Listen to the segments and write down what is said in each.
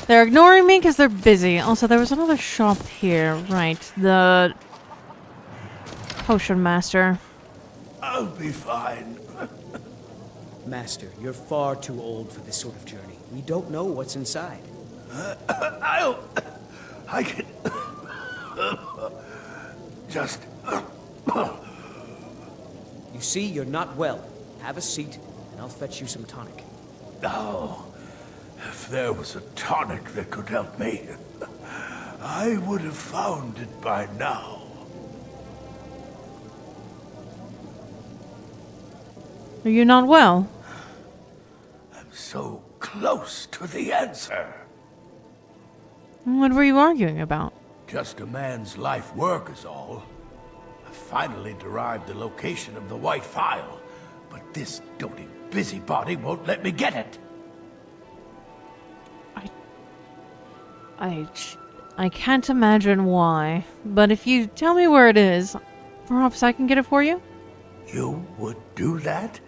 They're ignoring me because they're busy. Also, there was another shop here. Right, the potion master. I'll be fine. Master, you're far too old for this sort of journey. We don't know what's inside. I can... Just... You see, you're not well. Have a seat, and I'll fetch you some tonic. Now, if there was a tonic that could help me, I would have found it by now. Are you not well? I'm so close to the answer. What were you arguing about? Just a man's life work is all. I finally derived the location of the white phial, but this doting busybody won't let me get it. I can't imagine why, but if you tell me where it is, perhaps I can get it for you? You would do that?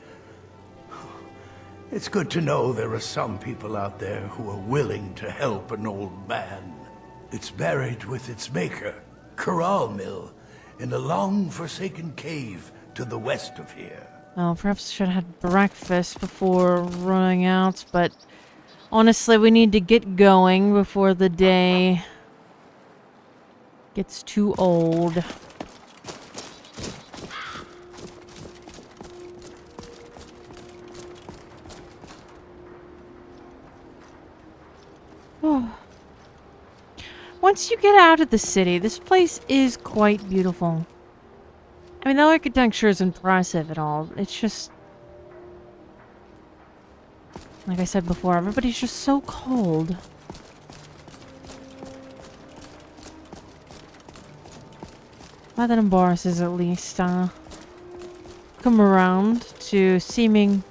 It's good to know there are some people out there who are willing to help an old man. It's buried with its maker, Corral Mill, in a long-forsaken cave to the west of here. Well, perhaps I should have had breakfast before running out, but honestly, we need to get going before the day gets too old. Once you get out of the city, this place is quite beautiful. I mean, the architecture is impressive and all. It's just... like I said before, everybody's just so cold. Not that embarrasses, at least, come around to seeming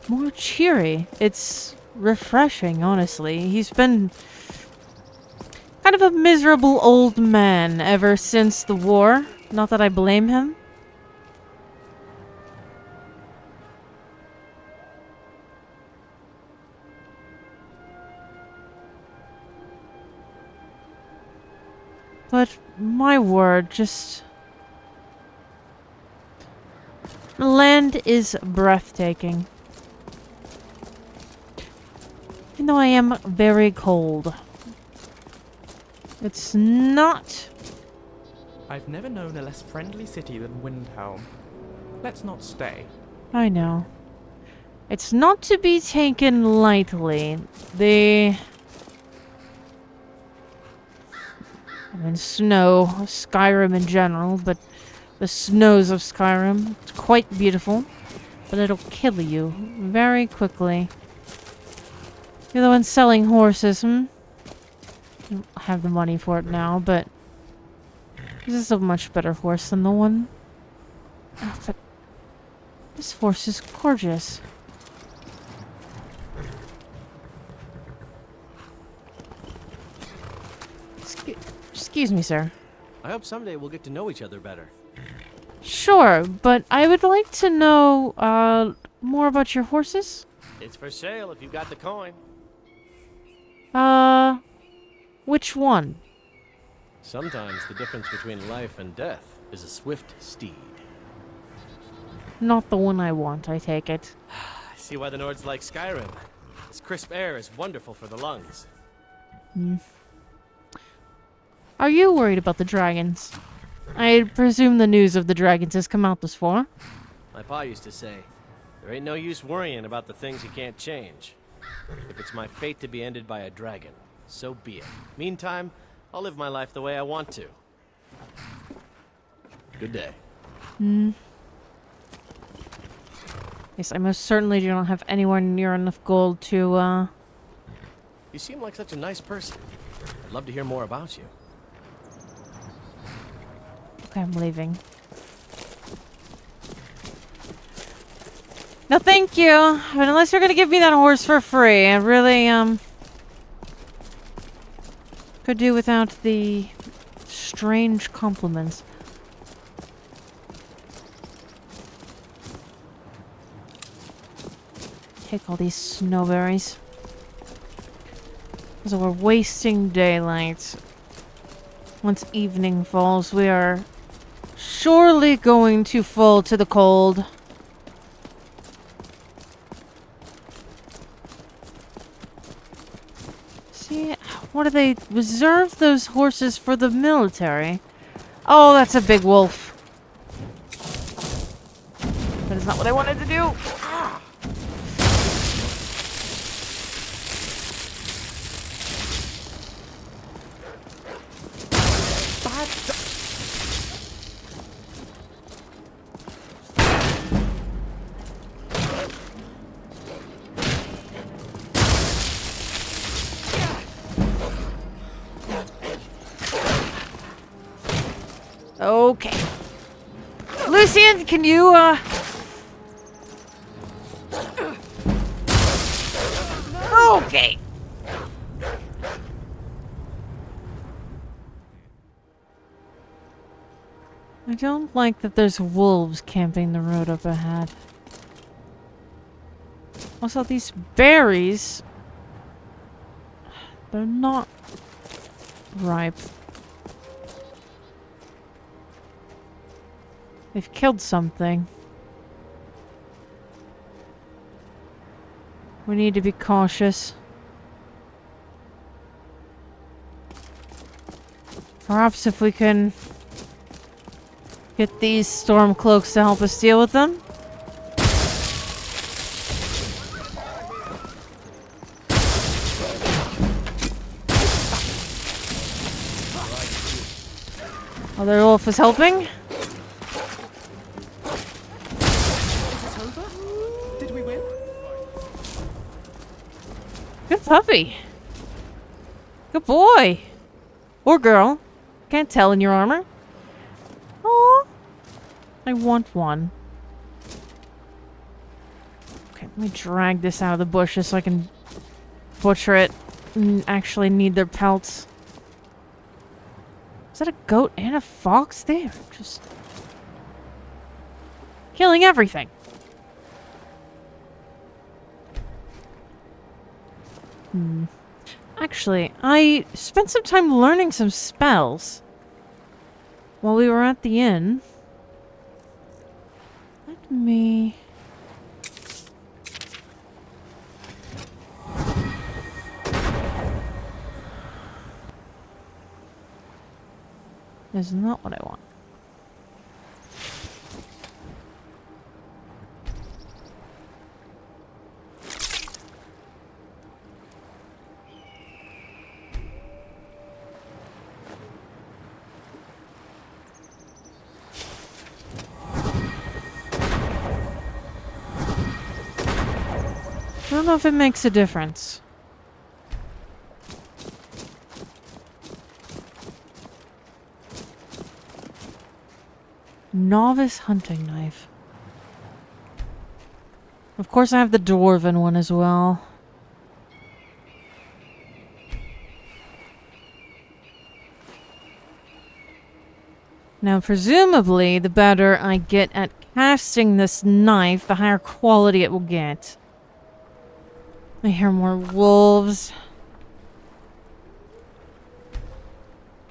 more cheery. It's refreshing, honestly. He's been kind of a miserable old man ever since the war. Not that I blame him. But my word, just... the land is breathtaking. Even though I am very cold. It's not... I've never known a less friendly city than Windhelm. Let's not stay. I know. It's not to be taken lightly. I mean, snow, Skyrim in general, but the snows of Skyrim, it's quite beautiful, but it'll kill you very quickly. You're the one selling horses, I don't have the money for it now, but this is a much better horse than the one. Oh, but this horse is gorgeous. Excuse me, sir. I hope someday we'll get to know each other better. Sure, but I would like to know, more about your horses. It's for sale if you got the coin. Which one? Sometimes the difference between life and death is a swift steed. Not the one I want, I take it. I see why the Nords like Skyrim. This crisp air is wonderful for the lungs. Are you worried about the dragons? I presume the news of the dragons has come out this far. My pa used to say, there ain't no use worrying about the things you can't change. If it's my fate to be ended by a dragon, so be it. Meantime, I'll live my life the way I want to. Good day. Yes, I most certainly do not have anywhere near enough gold to, You seem like such a nice person. I'd love to hear more about you. Okay, I'm leaving. No, thank you. But unless you're gonna give me that horse for free, I really, could do without the strange compliments. Take all these snowberries. So we're wasting daylight. Once evening falls, we are surely going to fall to the cold. See, what do they reserve those horses for the military? Oh, that's a big wolf. That is not what I wanted to do. Okay. Lucian, can you, Okay. I don't like that there's wolves camping the road up ahead. Also, these berries... they're not ripe. They've killed something. We need to be cautious. Perhaps if we can get these storm cloaks to help us deal with them. Other wolf is helping. Did we win? Good puppy. Good boy. Or girl. Can't tell in your armor. Oh, I want one. Okay, let me drag this out of the bushes so I can butcher it and actually need their pelts. Is that a goat and a fox there? Just killing everything. Actually, I spent some time learning some spells while we were at the inn. Let me... This is not what I want. I don't know if it makes a difference. Novice hunting knife. Of course I have the dwarven one as well. Now presumably the better I get at casting this knife, the higher quality it will get. I hear more wolves.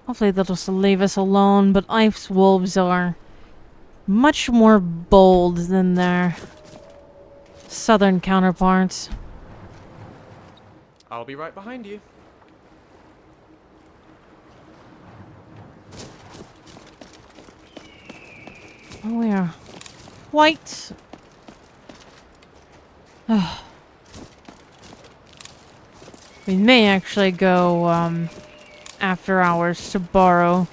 Hopefully they'll just leave us alone, but ice wolves are much more bold than their southern counterparts. I'll be right behind you. Oh, we are quite... We may actually go, after hours to borrow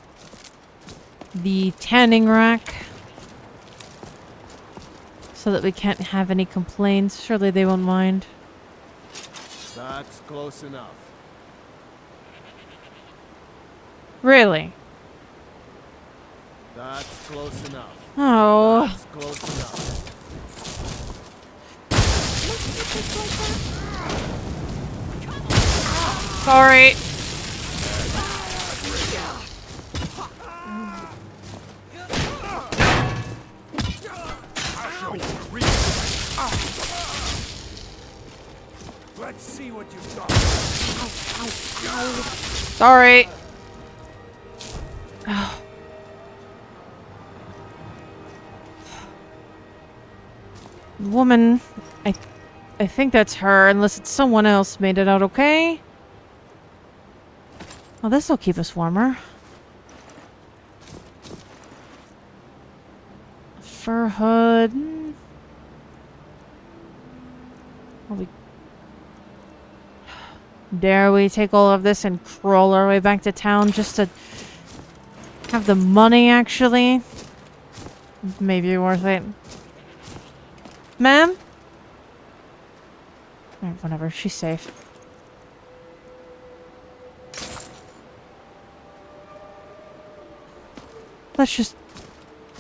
the tanning rack so that we can't have any complaints. Surely they won't mind. That's close enough. Really? That's close enough. Oh. That's close enough. Sorry. Let's see what you've got. Sorry. Woman, I think that's her, unless it's someone else made it out okay. Well, this'll keep us warmer. Fur hood. Dare we take all of this and crawl our way back to town just to have the money, actually? Maybe worth it. Ma'am? Alright, whatever. She's safe. Let's just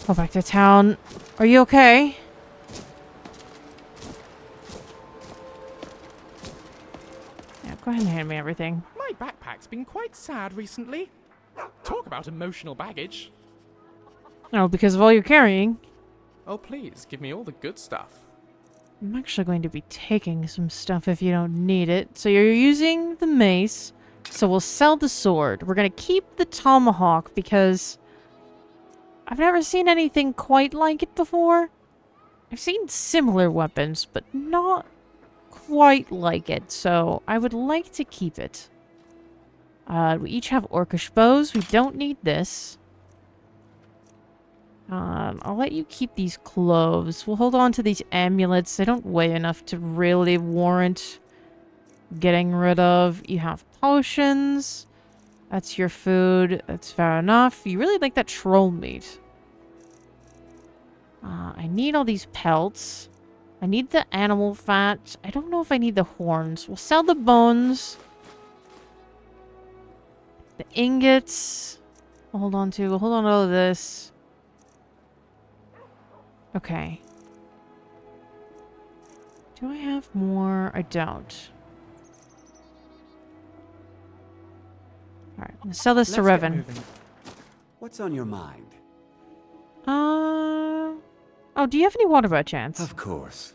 go back to town. Are you okay? Yeah, go ahead and hand me everything. My backpack's been quite sad recently. Talk about emotional baggage. Oh, because of all you're carrying. Oh, please, give me all the good stuff. I'm actually going to be taking some stuff if you don't need it. So you're using the mace. So we'll sell the sword. We're going to keep the tomahawk because I've never seen anything quite like it before. I've seen similar weapons, but not quite like it. So I would like to keep it. We each have orcish bows. We don't need this. I'll let you keep these cloves. We'll hold on to these amulets. They don't weigh enough to really warrant getting rid of. You have potions. That's your food. That's fair enough. You really like that troll meat. I need all these pelts. I need the animal fat. I don't know if I need the horns. We'll sell the bones. The ingots. We'll hold on to all of this. Okay. Do I have more? I don't. Alright, I'm gonna sell this to Let's get Revan. moving. What's on your mind? Oh, do you have any water by chance? Of course.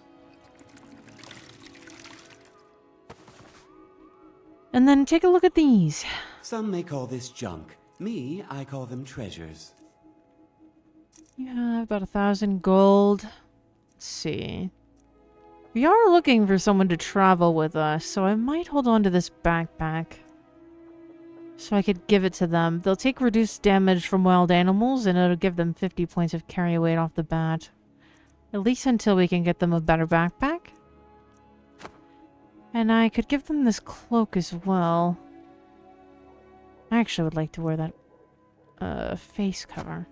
And then take a look at these. Some may call this junk. Me, I call them treasures. You have about 1,000 gold. Let's see. We are looking for someone to travel with us, so I might hold on to this backpack. So I could give it to them. They'll take reduced damage from wild animals, and it'll give them 50 points of carry weight off the bat. At least until we can get them a better backpack. And I could give them this cloak as well. I actually would like to wear that face cover.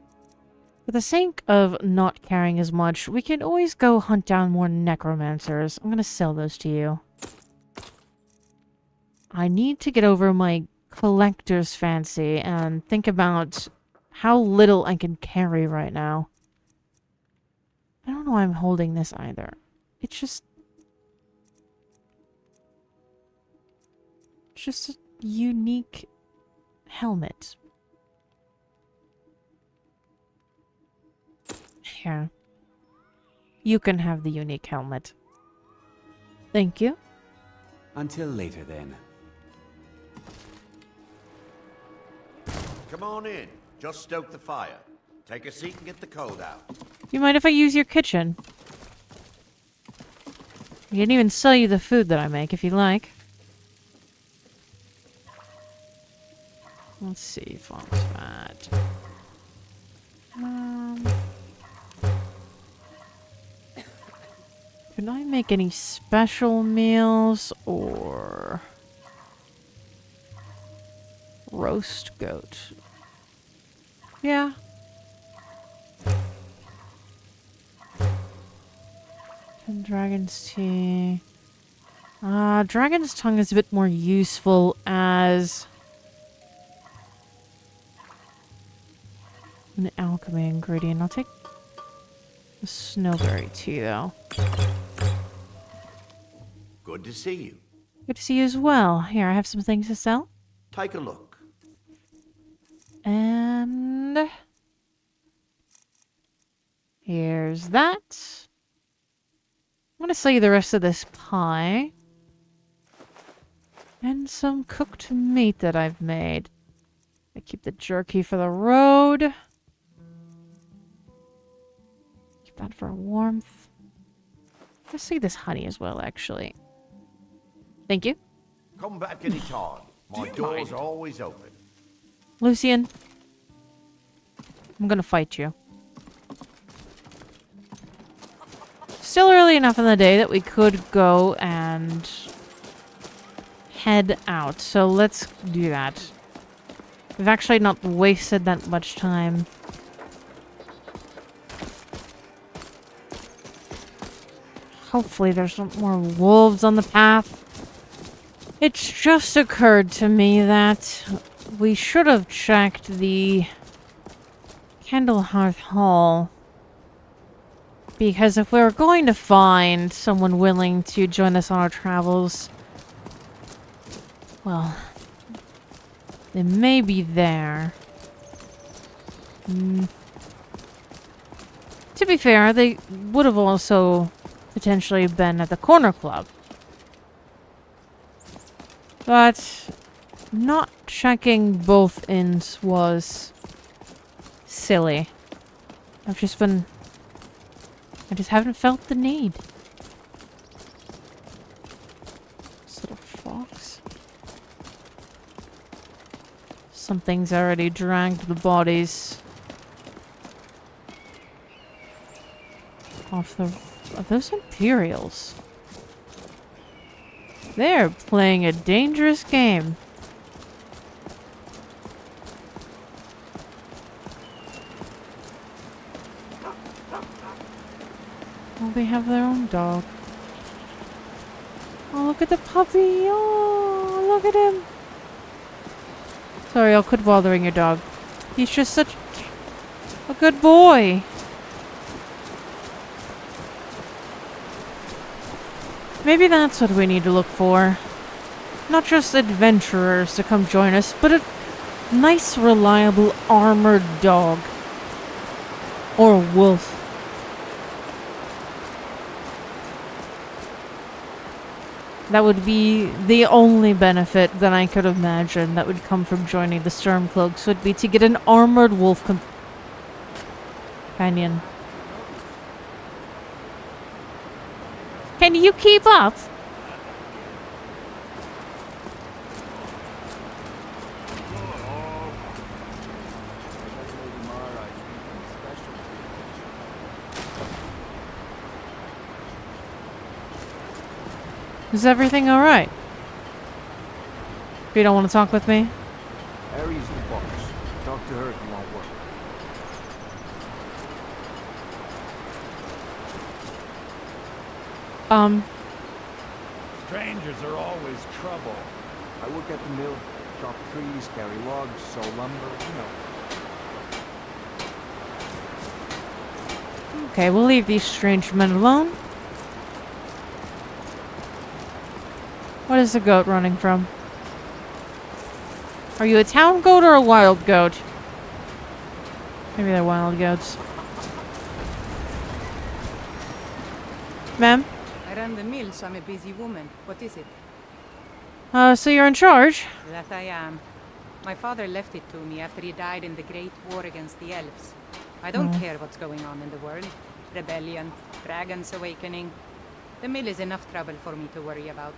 For the sake of not carrying as much, we can always go hunt down more necromancers. I'm gonna sell those to you. I need to get over my collector's fancy and think about how little I can carry right now. I don't know why I'm holding this either. It's just a unique helmet. Here. You can have the unique helmet. Thank you. Until later, then. Come on in. Just stoke the fire. Take a seat and get the cold out. You mind if I use your kitchen? I can even sell you the food that I make if you like. Let's see, farm's fat. Can I make any special meals or roast goat? Yeah. And dragon's tea. Dragon's tongue is a bit more useful as an alchemy ingredient. I'll take the snowberry tea, though. Good to see you. Good to see you as well. Here, I have some things to sell. Take a look. And here's that. I'm gonna sell you the rest of this pie. And some cooked meat that I've made. I keep the jerky for the road. Keep that for warmth. Let's see this honey as well, actually. Thank you. Come back any time. My doors are always open. Lucian. I'm gonna fight you. Still early enough in the day that we could go and head out. So let's do that. We've actually not wasted that much time. Hopefully there's no more wolves on the path. It's just occurred to me that we should have checked the Candlehearth Hall. Because if we were going to find someone willing to join us on our travels, well, they may be there. To be fair, they would have also potentially been at the Corner Club. But not checking both inns was silly. I just haven't felt the need. This little fox. Something's already dragged the bodies off the... Are those Imperials? They're playing a dangerous game. Oh, they have their own dog. Oh, look at the puppy. Oh, look at him. Sorry, I'll quit bothering your dog. He's just such a good boy. Maybe that's what we need to look for. Not just adventurers to come join us, but a nice, reliable, armored dog. Or wolf. That would be the only benefit that I could imagine that would come from joining the Stormcloaks, would be to get an armored wolf companion. Can you keep up? Is everything alright? You don't want to talk with me? Harry's the boss. Talk to her if you want work. Strangers are always trouble. I work at the mill, chop trees, carry logs, sew lumber, Okay, we'll leave these strange men alone. What is the goat running from? Are you a town goat or a wild goat? Maybe they're wild goats. Ma'am? I run the mill, so I'm a busy woman. What is it? So you're in charge? That I am. My father left it to me after he died in the Great War against the elves. I don't care what's going on in the world. Rebellion, dragons awakening. The mill is enough trouble for me to worry about.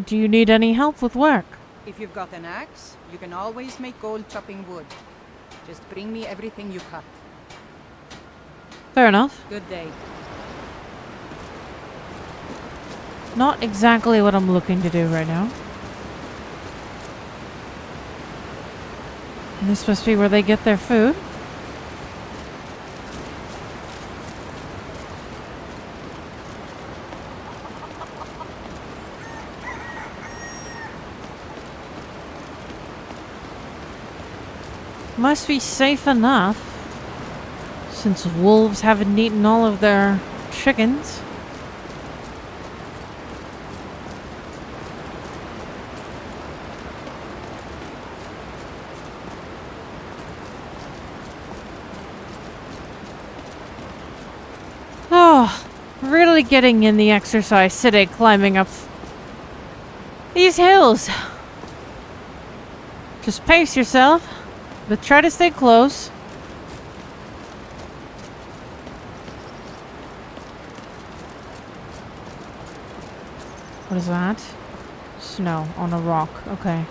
Do you need any help with work? If you've got an axe, you can always make gold chopping wood. Just bring me everything you cut. Fair enough. Good day. Not exactly what I'm looking to do right now. And this must be where they get their food. Must be safe enough, since wolves haven't eaten all of their chickens. Oh, really getting in the exercise today, climbing up These hills. Just pace yourself, but try to stay close. What is that? Snow on a rock. Okay.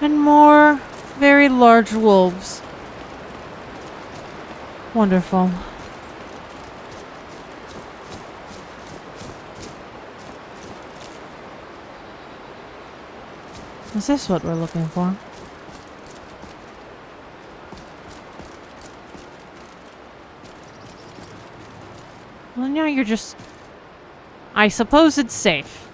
And more very large wolves. Wonderful. Is this what we're looking for? Well, now you're just... I suppose it's safe.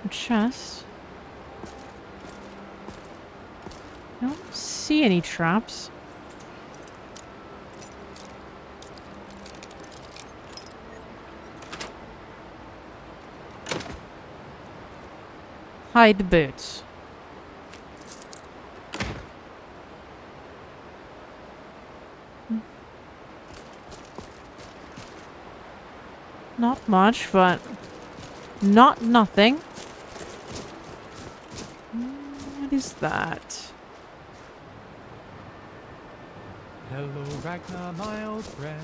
A chest. I don't see any traps. Hide the boots. Not much, but not nothing. What is that? Hello, Ragnar, my old friend.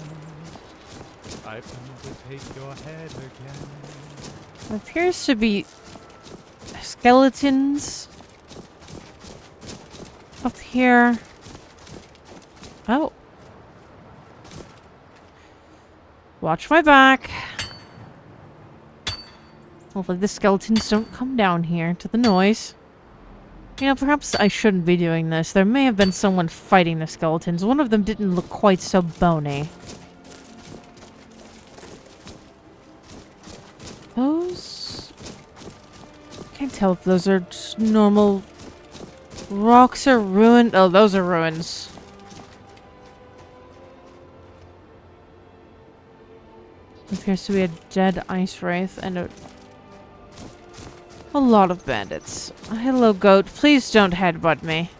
I've come to take your head again. There appears to be skeletons up here. Oh. Watch my back. Hopefully the skeletons don't come down here to the noise. You know, perhaps I shouldn't be doing this. There may have been someone fighting the skeletons. One of them didn't look quite so bony. Those... Can't tell if those are just normal rocks or ruined. Oh, those are ruins. Appears to be a dead ice wraith and a lot of bandits. Hello, goat. Please don't headbutt me.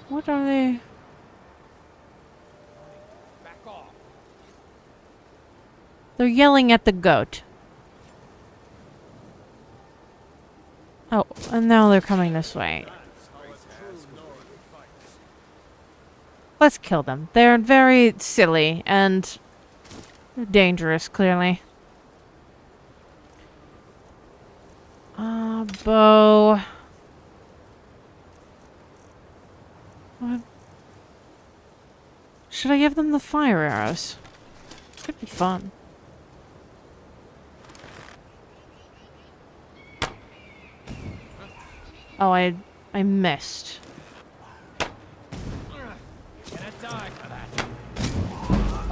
What are they? Back off. They're yelling at the goat. Oh, and now they're coming this way. Let's kill them. They're very silly and dangerous, clearly. Bow. What? Should I give them the fire arrows? Could be fun. Oh, I missed.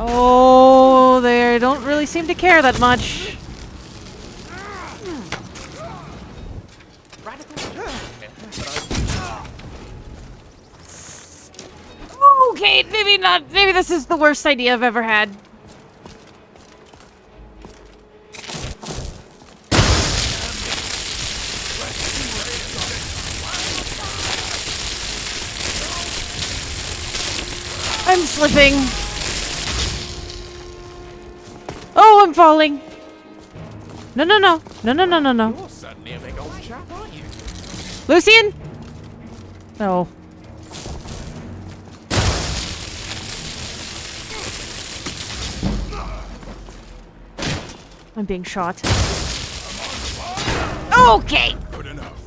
Oh, they don't really seem to care that much. Okay, maybe not. Maybe this is the worst idea I've ever had. I'm slipping. Oh, I'm falling. No, no, no. No, no, no, no, no. You're certainly a big old chap, aren't you? Lucian? No. I'm being shot. Okay. Good enough.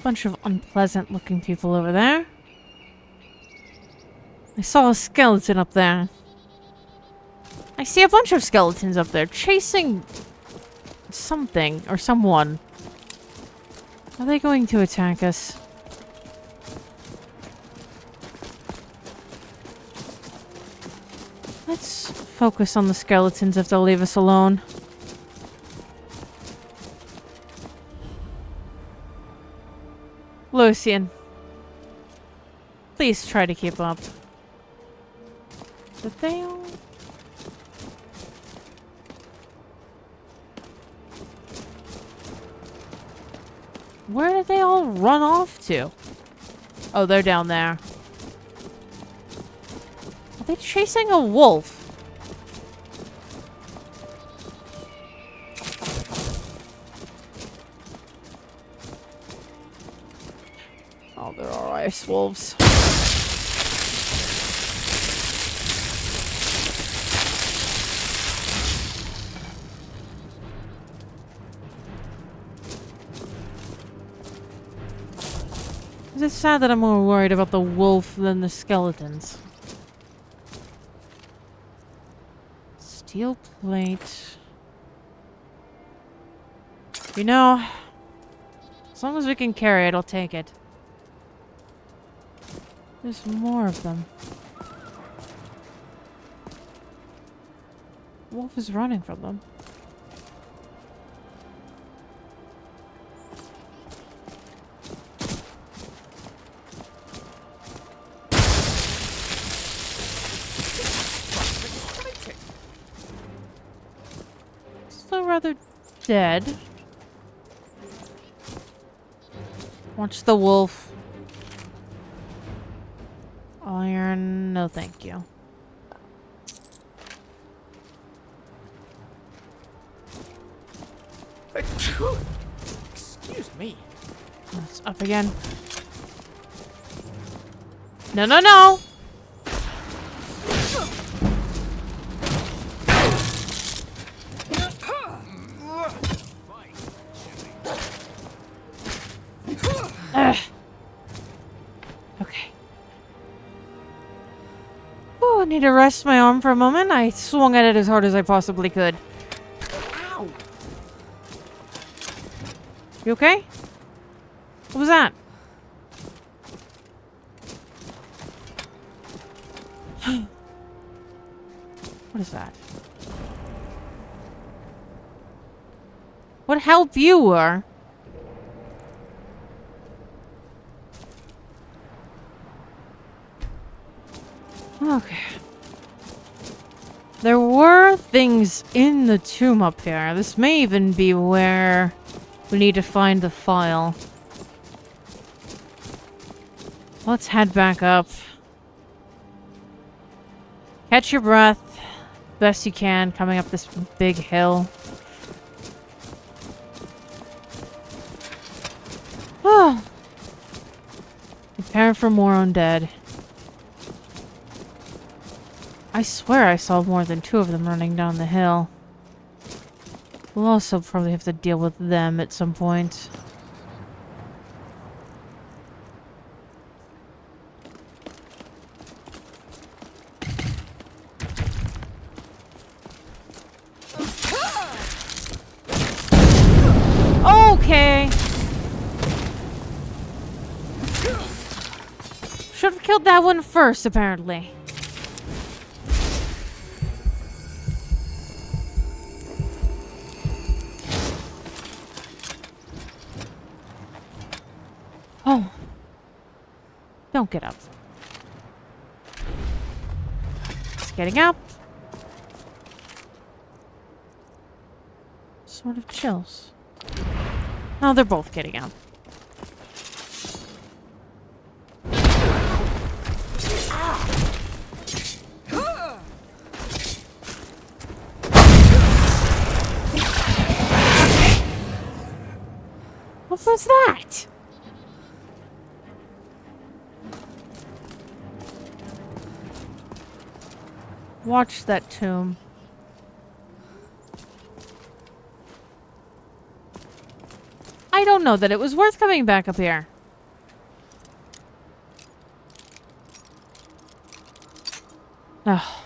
Bunch of unpleasant looking people over there. I saw a skeleton up there. I see a bunch of skeletons up there chasing something or someone. Are they going to attack us? Let's focus on the skeletons if they'll leave us alone. Lucian. Please try to keep up. Did they all... Where did they all run off to? Oh, they're down there. Are they chasing a wolf? Oh, there are ice wolves. It's sad that I'm more worried about the wolf than the skeletons. Steel plate. You know, as long as we can carry it, I'll take it. There's more of them. Wolf is running from them. Still rather dead. Watch the wolf. Iron, no thank you. Excuse me. It's up again. No, no, no! Ugh. Okay. Oh, I need to rest my arm for a moment. I swung at it as hard as I possibly could. Ow! You okay? What was that? What is that? What help you were? Okay. There were things in the tomb up here. This may even be where we need to find the Phial. Let's head back up. Catch your breath. Best you can, coming up this big hill. Oh. Prepare for more undead. I swear I saw more than 2 of them running down the hill. We'll also probably have to deal with them at some point. Okay. Should have killed that one first, apparently. Oh. Don't get up. It's getting up. Sort of chills. No, they're both getting up. What was that? Watch that tomb. I don't know that it was worth coming back up here. Oh.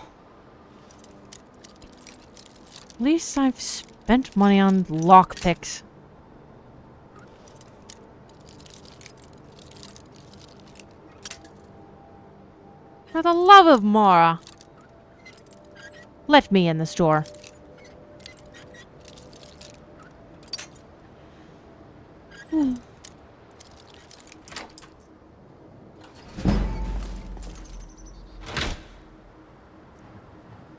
At least I've spent money on lockpicks. For the love of Mara. Let me in the store.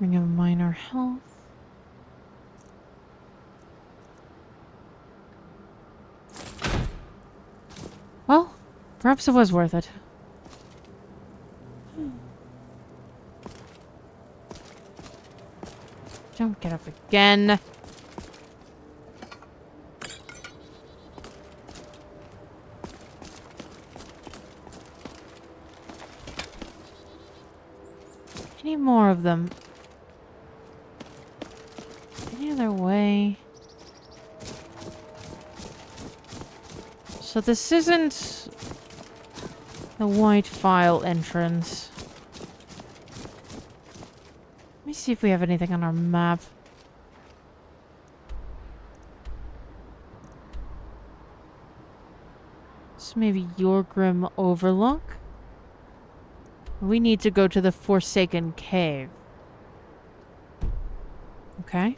Ring of minor health. Well, perhaps it was worth it. Don't get up again. Any more of them? Any other way? So this isn't the white Phial entrance. Let me see if we have anything on our map. So maybe your Grim Overlook? We need to go to the Forsaken Cave. Okay.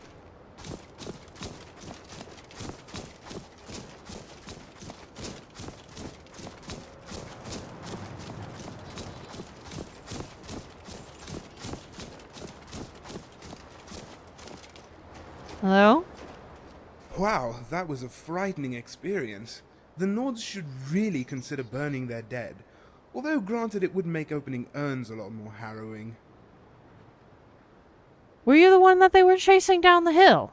Hello? Wow, that was a frightening experience. The Nords should really consider burning their dead. Although granted it would make opening urns a lot more harrowing. Were you the one that they were chasing down the hill?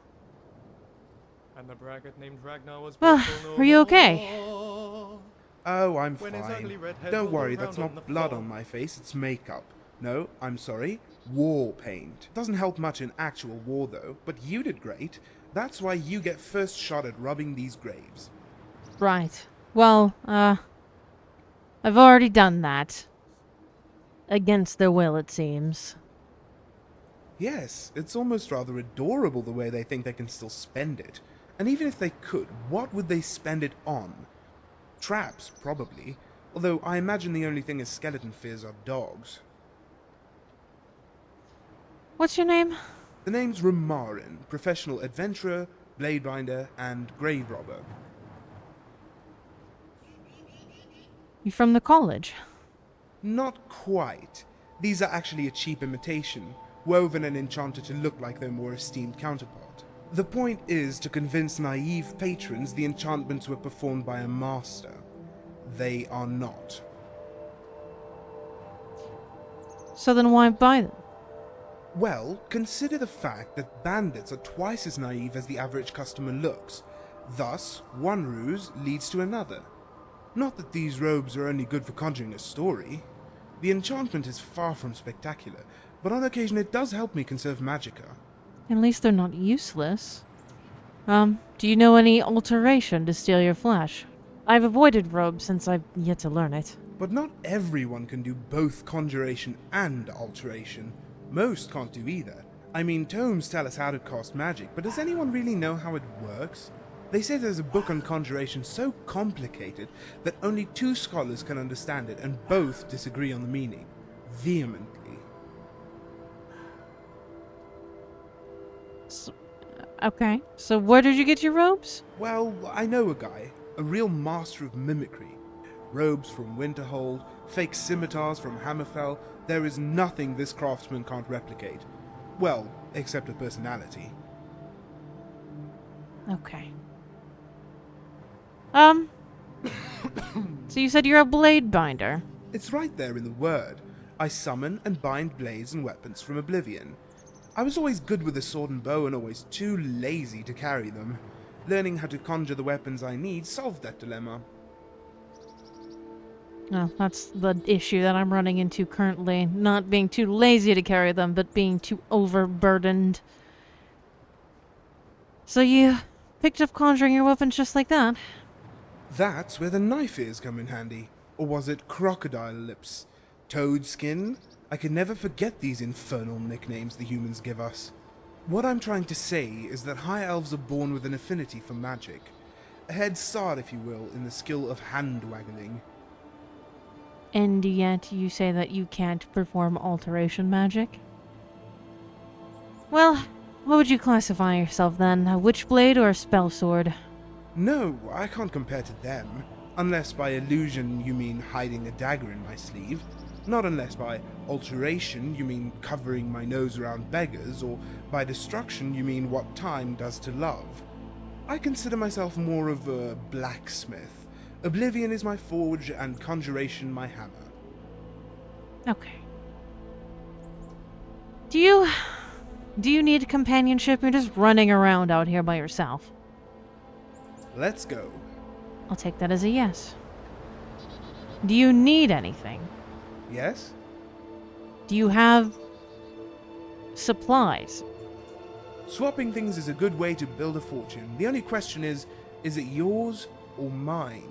And the braggart named Ragnar was Well, are you okay? Oh, I'm When his ugly fine. red head Don't rolled worry, around that's on the not blood floor. on my face, it's makeup. No, I'm sorry, war paint. Doesn't help much in actual war though, but you did great. That's why you get first shot at rubbing these graves. Right. Well, I've already done that. Against their will, it seems. Yes, it's almost rather adorable the way they think they can still spend it. And even if they could, what would they spend it on? Traps, probably. Although I imagine the only thing a skeleton fears are dogs. What's your name? The name's Ramarin, professional adventurer, bladebinder, and grave robber. You from the college? Not quite. These are actually a cheap imitation, woven and enchanted to look like their more esteemed counterpart. The point is to convince naive patrons the enchantments were performed by a master. They are not. So then why buy them? Well, consider the fact that bandits are twice as naive as the average customer looks. Thus, one ruse leads to another. Not that these robes are only good for conjuring a story. The enchantment is far from spectacular, but on occasion it does help me conserve magicka. At least they're not useless. Do you know any alteration to steal your flesh? I've avoided robes since I've yet to learn it. But not everyone can do both conjuration and alteration. Most can't do either. I mean, tomes tell us how to cast magic, but does anyone really know how it works? They say there's a book on conjuration so complicated that only 2 scholars can understand it, and both disagree on the meaning. Vehemently. Okay, so where did you get your robes? Well, I know a guy, a real master of mimicry. Robes from Winterhold, fake scimitars from Hammerfell. There is nothing this craftsman can't replicate. Well, except a personality. Okay. So you said you're a blade binder. It's right there in the word. I summon and bind blades and weapons from oblivion. I was always good with a sword and bow and always too lazy to carry them. Learning how to conjure the weapons I need solved that dilemma. No, that's the issue that I'm running into currently. Not being too lazy to carry them, but being too overburdened. So you picked up conjuring your weapons just like that? That's where the knife ears come in handy. Or was it crocodile lips? Toad skin? I can never forget these infernal nicknames the humans give us. What I'm trying to say is that high elves are born with an affinity for magic. A head start, if you will, in the skill of hand-waggling. And yet you say that you can't perform alteration magic? Well, what would you classify yourself then? A witchblade or a spell sword? No, I can't compare to them. Unless by illusion you mean hiding a dagger in my sleeve. Not unless by alteration you mean covering my nose around beggars, or by destruction you mean what time does to love. I consider myself more of a blacksmith. Oblivion is my forge and conjuration my hammer. Okay. Do you need companionship? You're just running around out here by yourself. Let's go. I'll take that as a yes. Do you need anything? Yes? Do you have supplies? Swapping things is a good way to build a fortune. The only question is it yours or mine?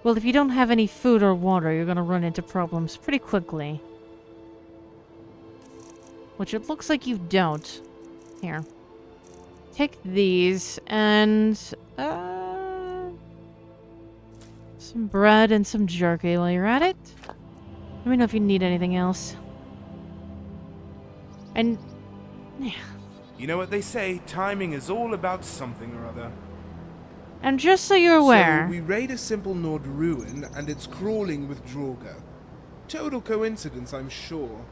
Well, if you don't have any food or water, you're gonna run into problems pretty quickly. Which it looks like you don't. Here. Take these and, some bread and some jerky while you're at it. Let me know if you need anything else. And, yeah. You know what they say, timing is all about something or other. And just so you're aware... So we raid a simple Nord ruin, and it's crawling with Draugr. Total coincidence, I'm sure.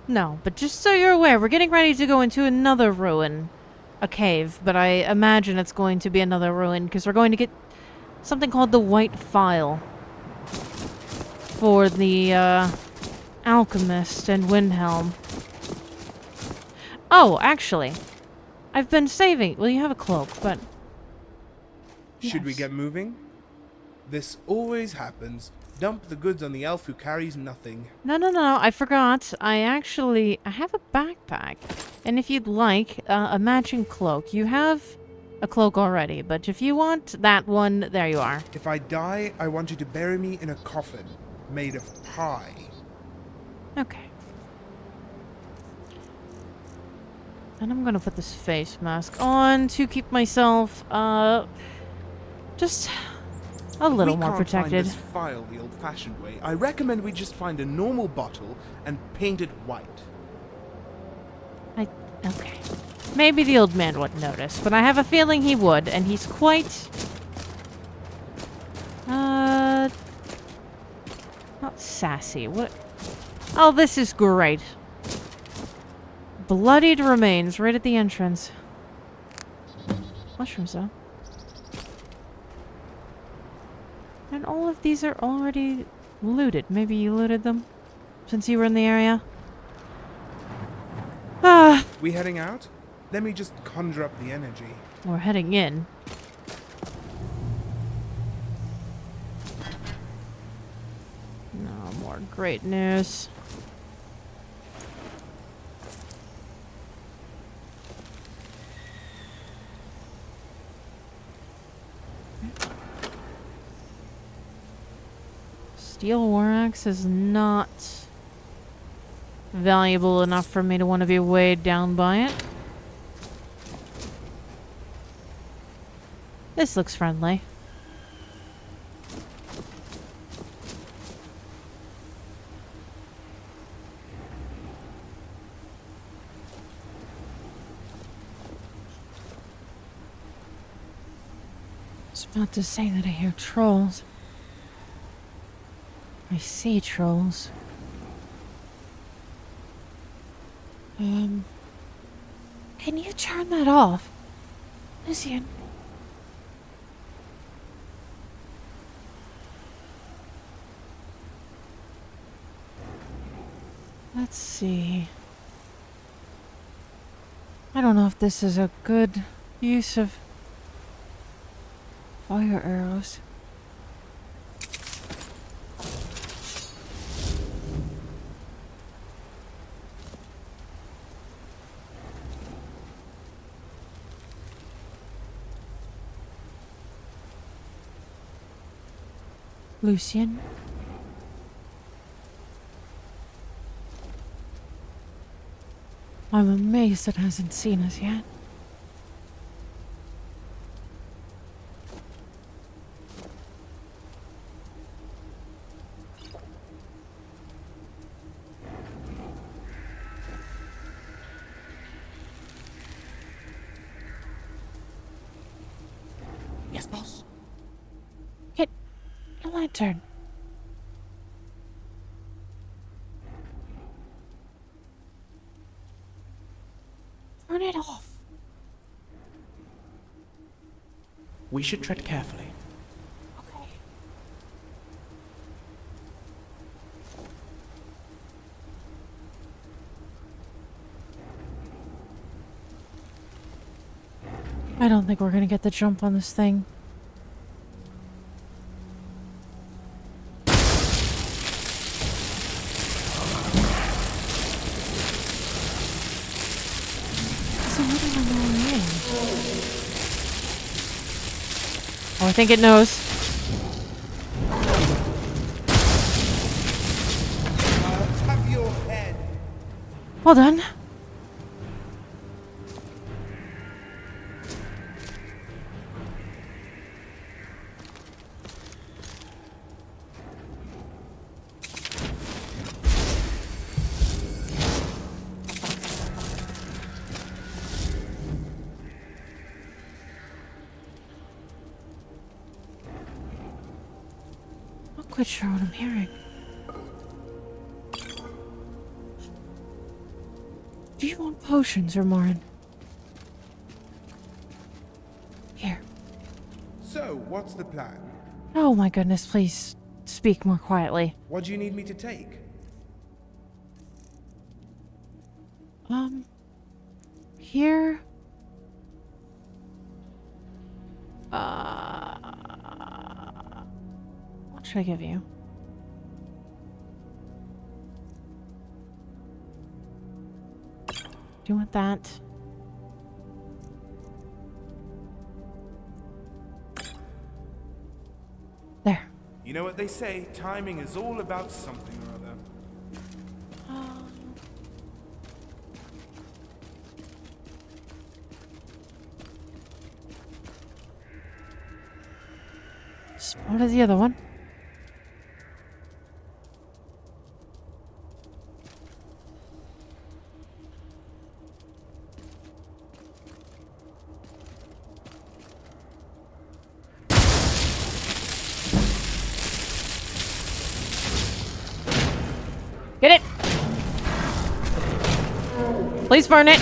No, but just so you're aware, we're getting ready to go into another ruin. A cave, but I imagine it's going to be another ruin, because we're going to get something called the White Phial. For the, Alchemist and Windhelm. Oh, actually. I've been saving... Well, you have a cloak, but... Should we Yes. get moving? This always happens. Dump the goods on the elf who carries nothing. No, I forgot. I have a backpack. And if you'd like, a matching cloak. You have a cloak already, but if you want that one, there you are. If I die, I want you to bury me in a coffin made of pie. Okay. And I'm gonna put this face mask on to keep myself, just a little more protected. We can't find this file the old-fashioned way. I recommend we just find a normal bottle and paint it white. Okay. Maybe the old man wouldn't notice, but I have a feeling he would, and he's quite... not sassy. What? Oh, this is great. Bloodied remains right at the entrance. Mushrooms, though. And all of these are already looted. Maybe you looted them since you were in the area? Ah, We heading out? Let me just conjure up the energy. we're heading in. No more great news. Steel war axe is not valuable enough for me to want to be weighed down by it. This looks friendly. I was about to say that I hear trolls. I see trolls. Can you turn that off? Lucian. Let's see. I don't know if this is a good use of fire arrows. Lucian? I'm amazed it hasn't seen us yet. Yes, boss? Get a lantern. Turn it off. We should tread carefully. Okay. I don't think we're gonna get the jump on this thing. Oh, I think it knows. I'll tap your head. Well done. Not quite sure what I'm hearing. Do you want potions, Romarin? Here. So, what's the plan? Oh my goodness, please speak more quietly. What do you need me to take? Here. What should I give you? Do you want that? There. You know what they say, timing is all about something or other. What is the other one? Get it! Please burn it!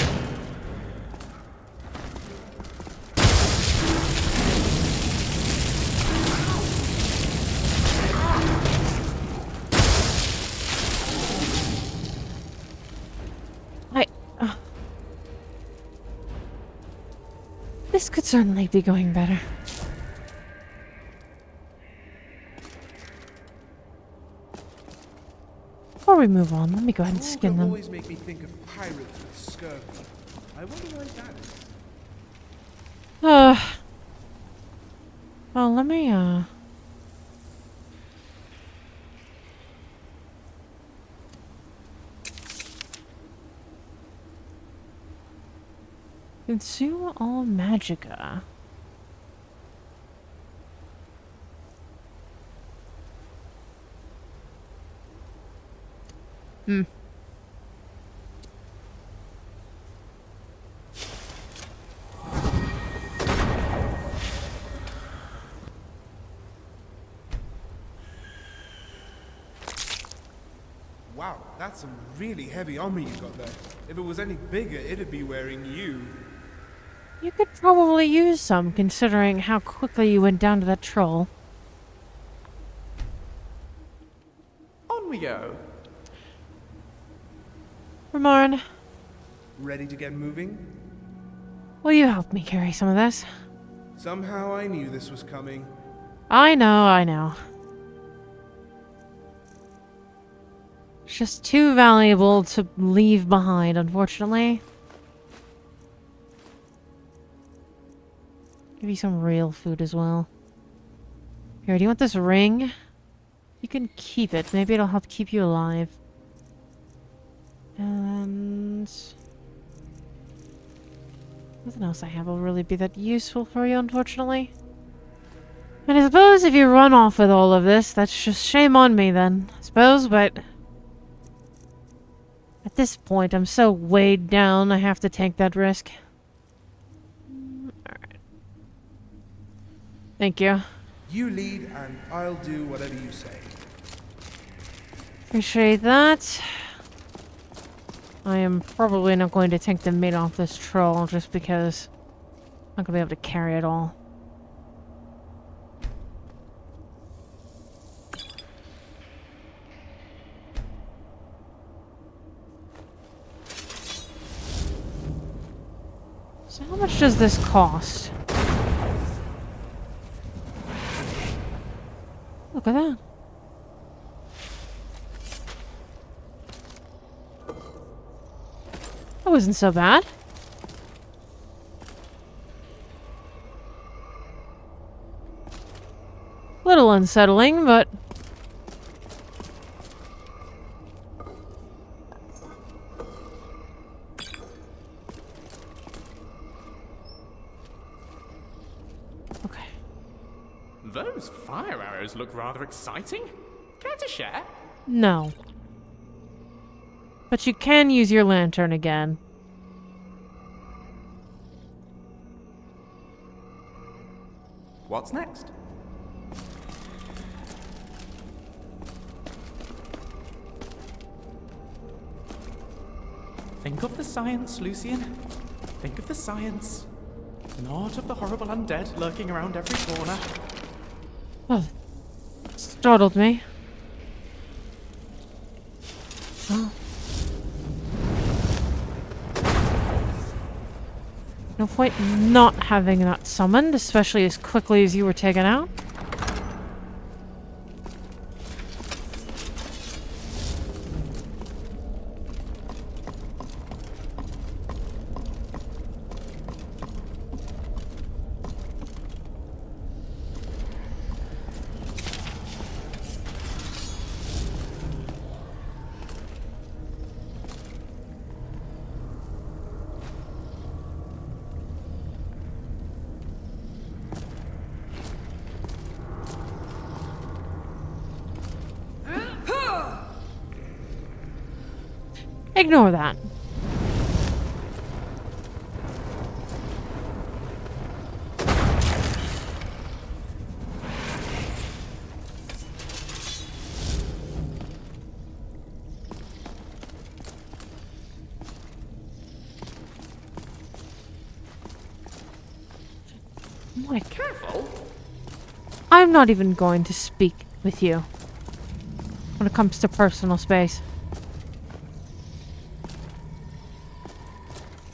This could certainly be going better. Before we move on, let me go ahead and skin them. Always make me think of pirates with scurvy. I wonder why that is. Well, let me, consume all magicka. Wow, that's some really heavy armor you got there. If it was any bigger, it'd be wearing you. You could probably use some, considering how quickly you went down to that troll. On we go. Romarin, Ready to get moving? will you help me carry some of this? Somehow I knew this was coming. I know. It's just too valuable to leave behind, unfortunately. Give you some real food as well. Here, do you want this ring? You can keep it. Maybe it'll help keep you alive. And nothing else I have will really be that useful for you, unfortunately. And I suppose if you run off with all of this, that's just shame on me then, I suppose, but at this point, I'm so weighed down, I have to take that risk. Alright. Thank you. You lead, and I'll do whatever you say. Appreciate that. I am probably not going to take the meat off this troll just because I'm not going to be able to carry it all. So how much does this cost? Look at that. That wasn't so bad. Little unsettling, but... okay. Those fire arrows look rather exciting. Care to share? No. But you can use your lantern again. What's next? Think of the science, Lucian. Think of the science. Not of the horrible undead lurking around every corner. Oh, startled me. Oh. No point not having that summoned, especially as quickly as you were taken out. Ignore that. My Careful! I'm not even going to speak with you when it comes to personal space.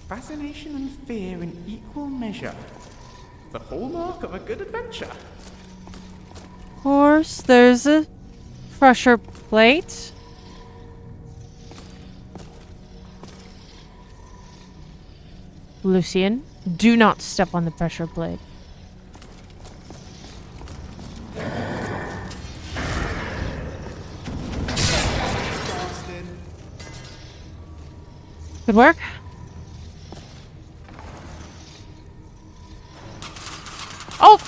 Fascination and fear in equal measure. The hallmark of a good adventure. Of course, there's a pressure plate. Lucian, do not step on the pressure plate. Good work. Oh!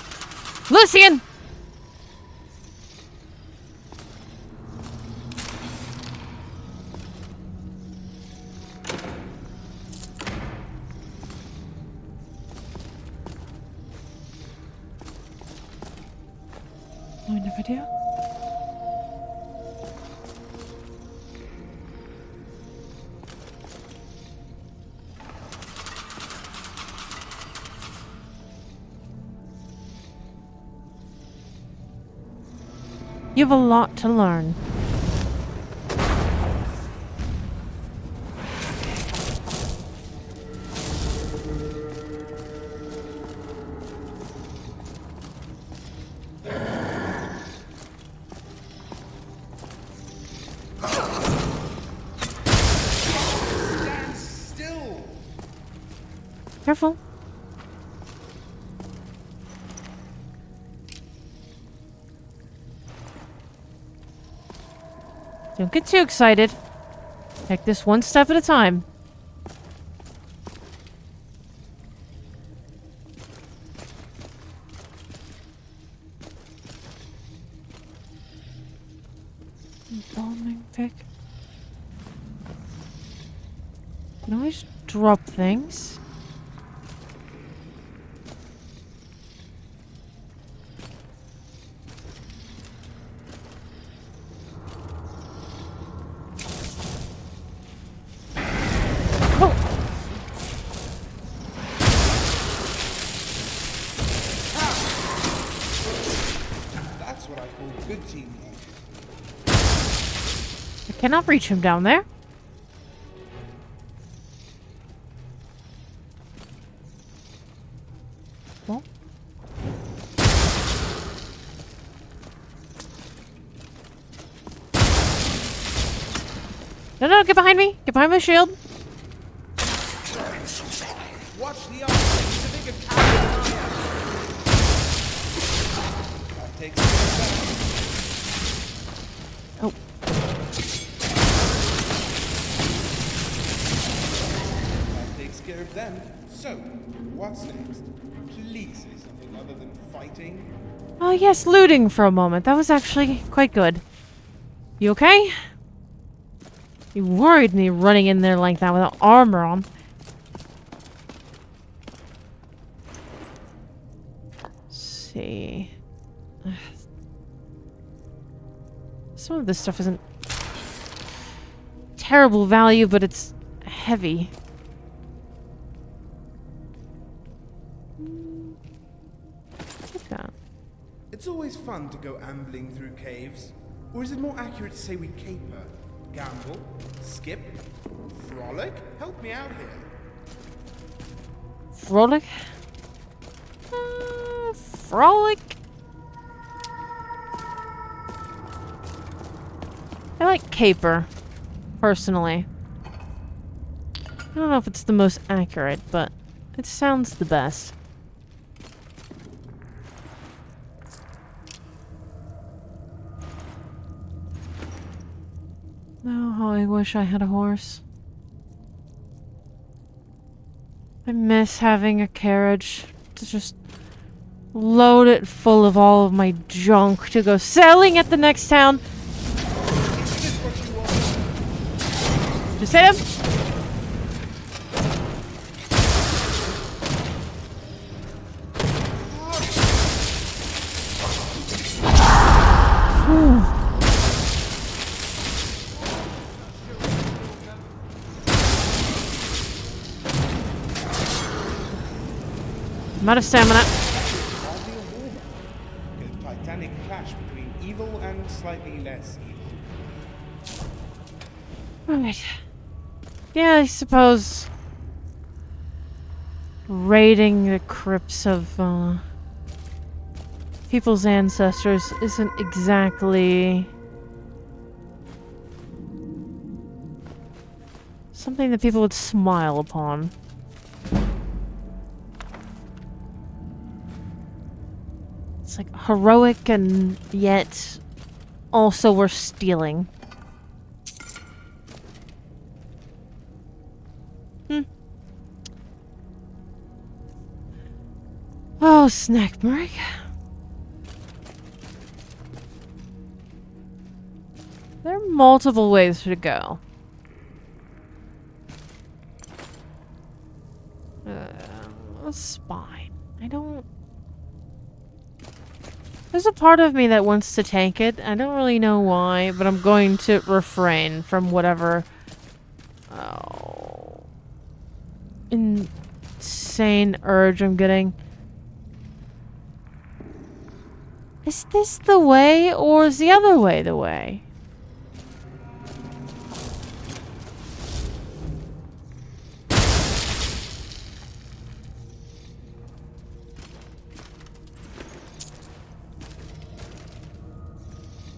Lucian! Oh, no idea. You have a lot to learn. Stand still. Careful. Don't get too excited. Take this one step at a time. Bombing pick. Can I always drop things? Cannot reach him down there. Well. No, get behind me. Get behind my shield. Watch the arm. He's a bigger coward than I am. That takes care of that. Oh. That takes care of them. So, what's next? Please say something other than fighting. Oh yes, looting for a moment. That was actually quite good. You okay? You worried me running in there like that without armor on. Let's see. Some of this stuff isn't terrible value, but it's heavy. Take that. It's always fun to go ambling through caves. Or is it more accurate to say we caper? Gamble? Skip? Frolic? Help me out here. Frolic? Frolic? I like caper, personally. I don't know if it's the most accurate, but it sounds the best. Oh, how I wish I had a horse. I miss having a carriage to just load it full of all of my junk to go selling at the next town. Just hit him. I'm out of stamina. Hardly a warm-up. A titanic clash between evil and slightly less evil. Alright. Yeah, I suppose raiding the crypts of people's ancestors isn't exactly something that people would smile upon. It's like heroic and yet also we're stealing. Oh, snack break. There are multiple ways to go. A spine. I don't... There's a part of me that wants to tank it. I don't really know why, but I'm going to refrain from whatever... insane urge I'm getting. Is this the way, or is the other way the way?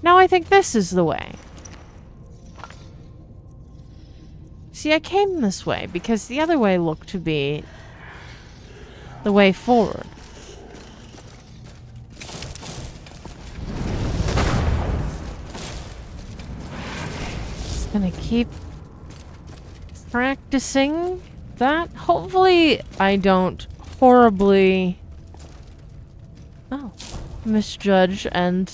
Now I think this is the way. See, I came this way because the other way looked to be the way forward. Gonna keep practicing that. Hopefully I don't horribly misjudge and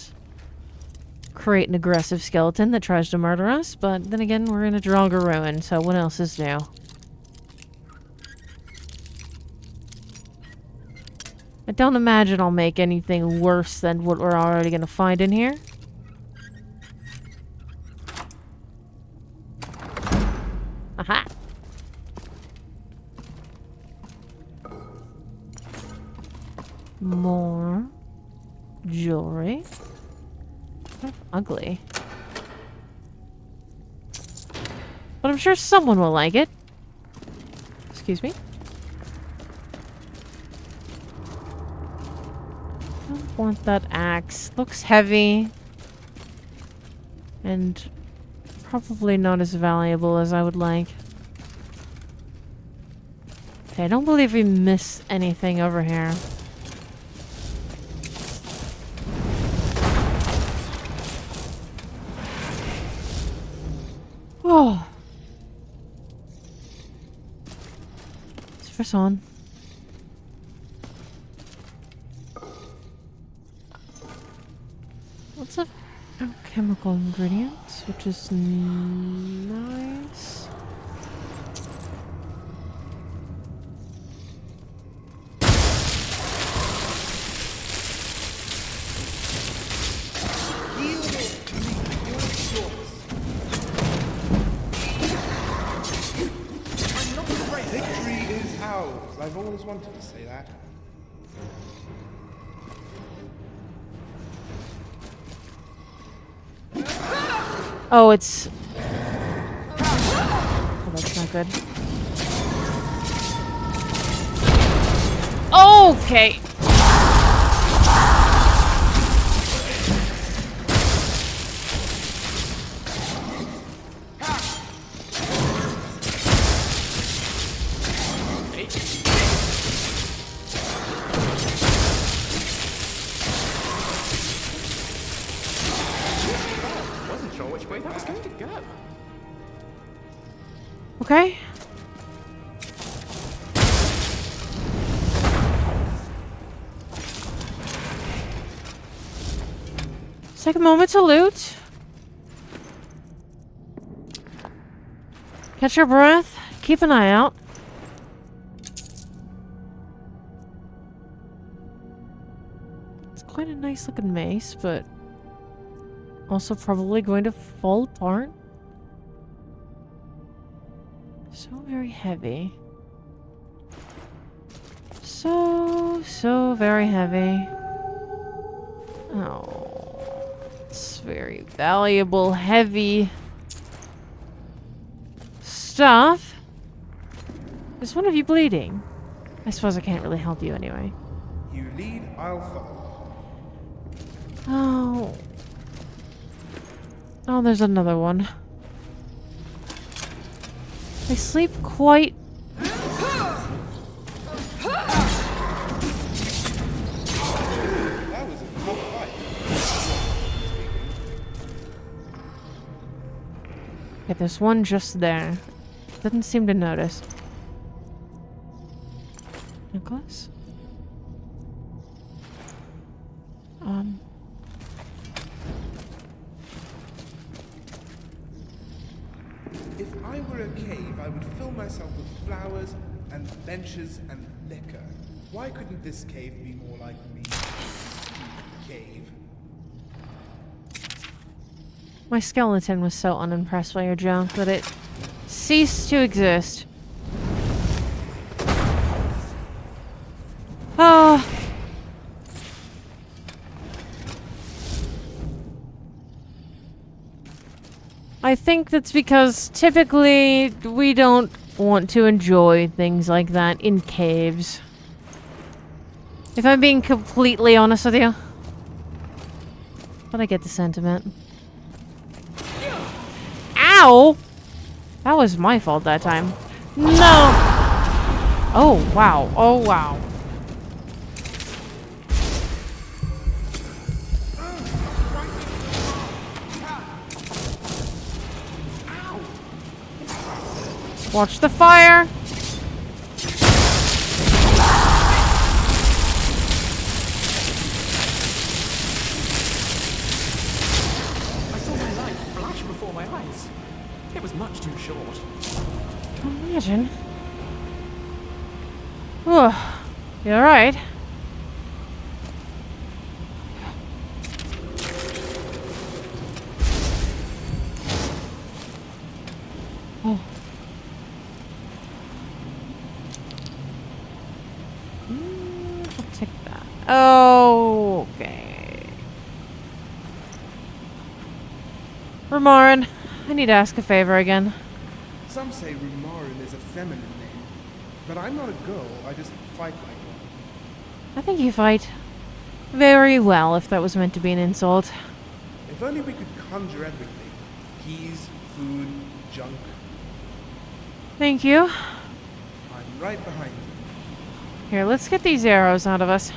create an aggressive skeleton that tries to murder us, but then again we're in a Draugr ruin, so what else is new? I don't imagine I'll make anything worse than what we're already gonna find in here. Aha! More jewelry. Kind of ugly. But I'm sure someone will like it. Excuse me. Don't want that axe. Looks heavy. And probably not as valuable as I would like. Okay, I don't believe we missed anything over here. Oh. Let's press on. Lots of alchemical ingredients, which is nice. Victory is ours. I've always wanted to say that. Oh, it's... Oh, that's not good. Okay. Wasn't sure which way that was going to go. Okay. Let's take a moment to loot. Catch your breath. Keep an eye out. It's quite a nice looking mace, but also probably going to fall apart. So very heavy. So very heavy. Oh, it's very valuable, heavy stuff. Is one of you bleeding? I suppose I can't really help you anyway. You lead, I'll follow. Oh. Oh, there's another one. They sleep quite... That was a tough fight. Okay, there's one just there. Doesn't seem to notice. Necklace? If I were a cave, I would fill myself with flowers and benches and liquor. Why couldn't this cave be more like me? Cave. My skeleton was so unimpressed by your joke that it ceased to exist. Oh. I think that's because typically we don't want to enjoy things like that in caves. If I'm being completely honest with you. But I get the sentiment. Ow! That was my fault that time. No! Oh, wow. Oh, wow. Watch the fire! I saw my life flash before my eyes. It was much too short. Imagine. Whew. You alright? Oh. I'll take that. Oh, okay. Ramarin, I need to ask a favor again. Some say Rumarun is a feminine name, but I'm not a girl, I just fight like one. I think you fight very well, if that was meant to be an insult. If only we could conjure everything. Keys, food, junk. Thank you. I'm right behind you. Here, let's get these arrows out of us.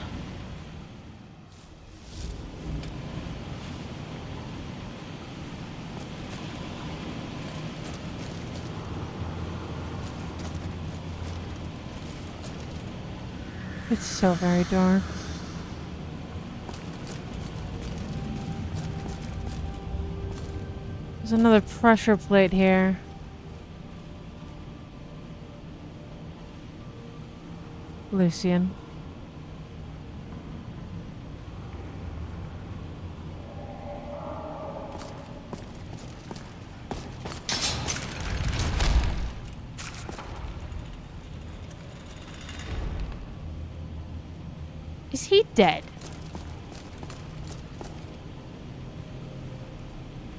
It's so very dark. There's another pressure plate here. Lucian. Is he dead?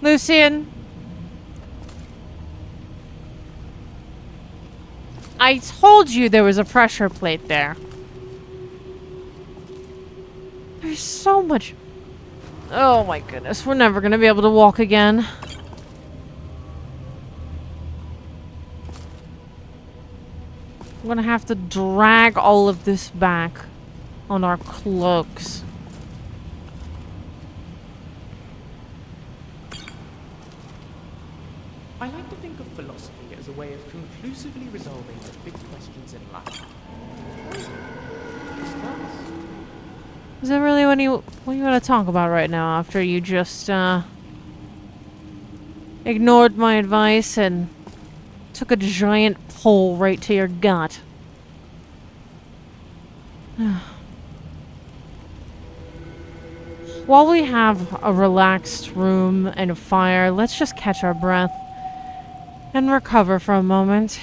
Lucian? I told you there was a pressure plate there. There's so much... Oh my goodness, we're never gonna be able to walk again. I'm gonna have to drag all of this back on our cloaks. I like to think of philosophy as a way of conclusively resolving the big questions in life. Is that really what you want to talk about right now after you just ignored my advice and took a giant pole right to your gut? While we have a relaxed room and a fire, let's just catch our breath and recover for a moment.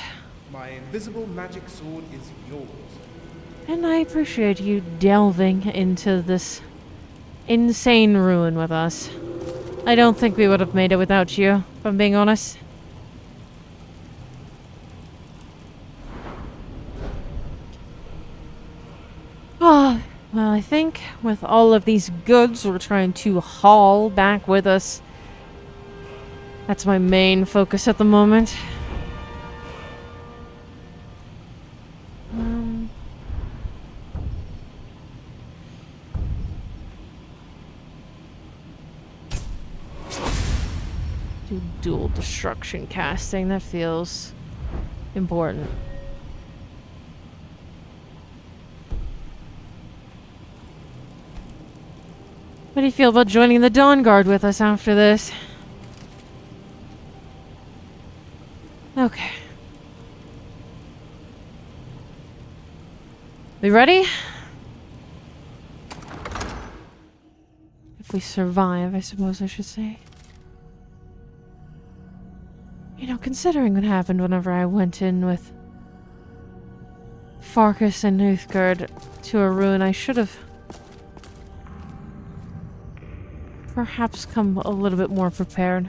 My invisible magic sword is yours. And I appreciate you delving into this insane ruin with us. I don't think we would have made it without you, if I'm being honest. Oh, well, I think with all of these goods we're trying to haul back with us, that's my main focus at the moment. Do dual destruction casting, that feels important. What do you feel about joining the Dawn Guard with us after this? Okay. We ready? If we survive, I suppose I should say. You know, considering what happened whenever I went in with Farkas and Uthgard to a ruin, I should have perhaps come a little bit more prepared.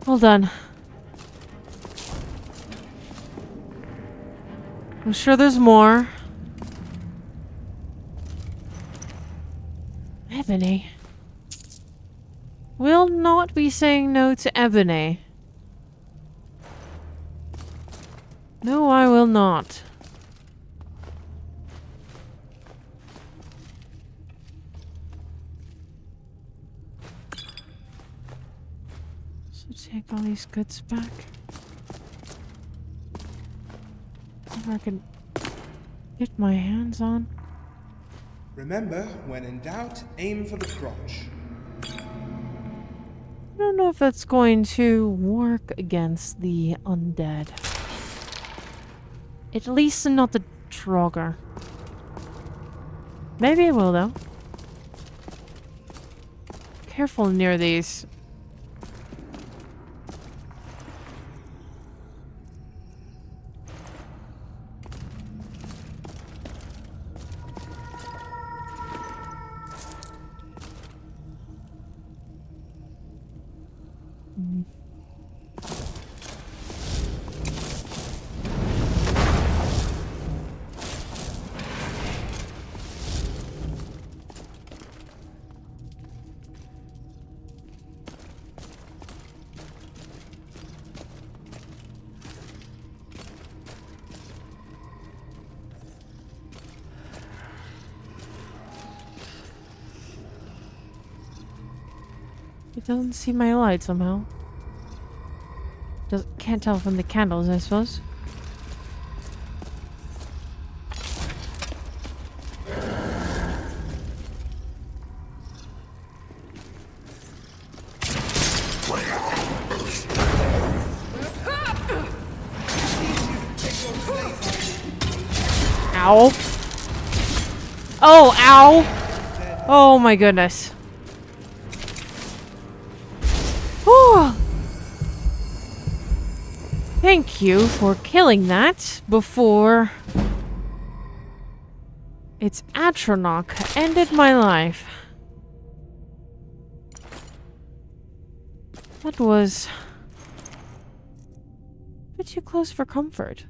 Hold on. I'm sure there's more. Ebony. Will not be saying no to Ebony. No, I will not. Take all these goods back. If I can get my hands on. Remember, when in doubt, aim for the crotch. I don't know if that's going to work against the undead. At least not the Draugr. Maybe it will, though. Careful near these. It doesn't see my light somehow. Can't tell from the candles, I suppose. Ow. Oh, ow. Oh my goodness. Whew. Thank you for killing that before its Atronach ended my life. That was a bit too close for comfort.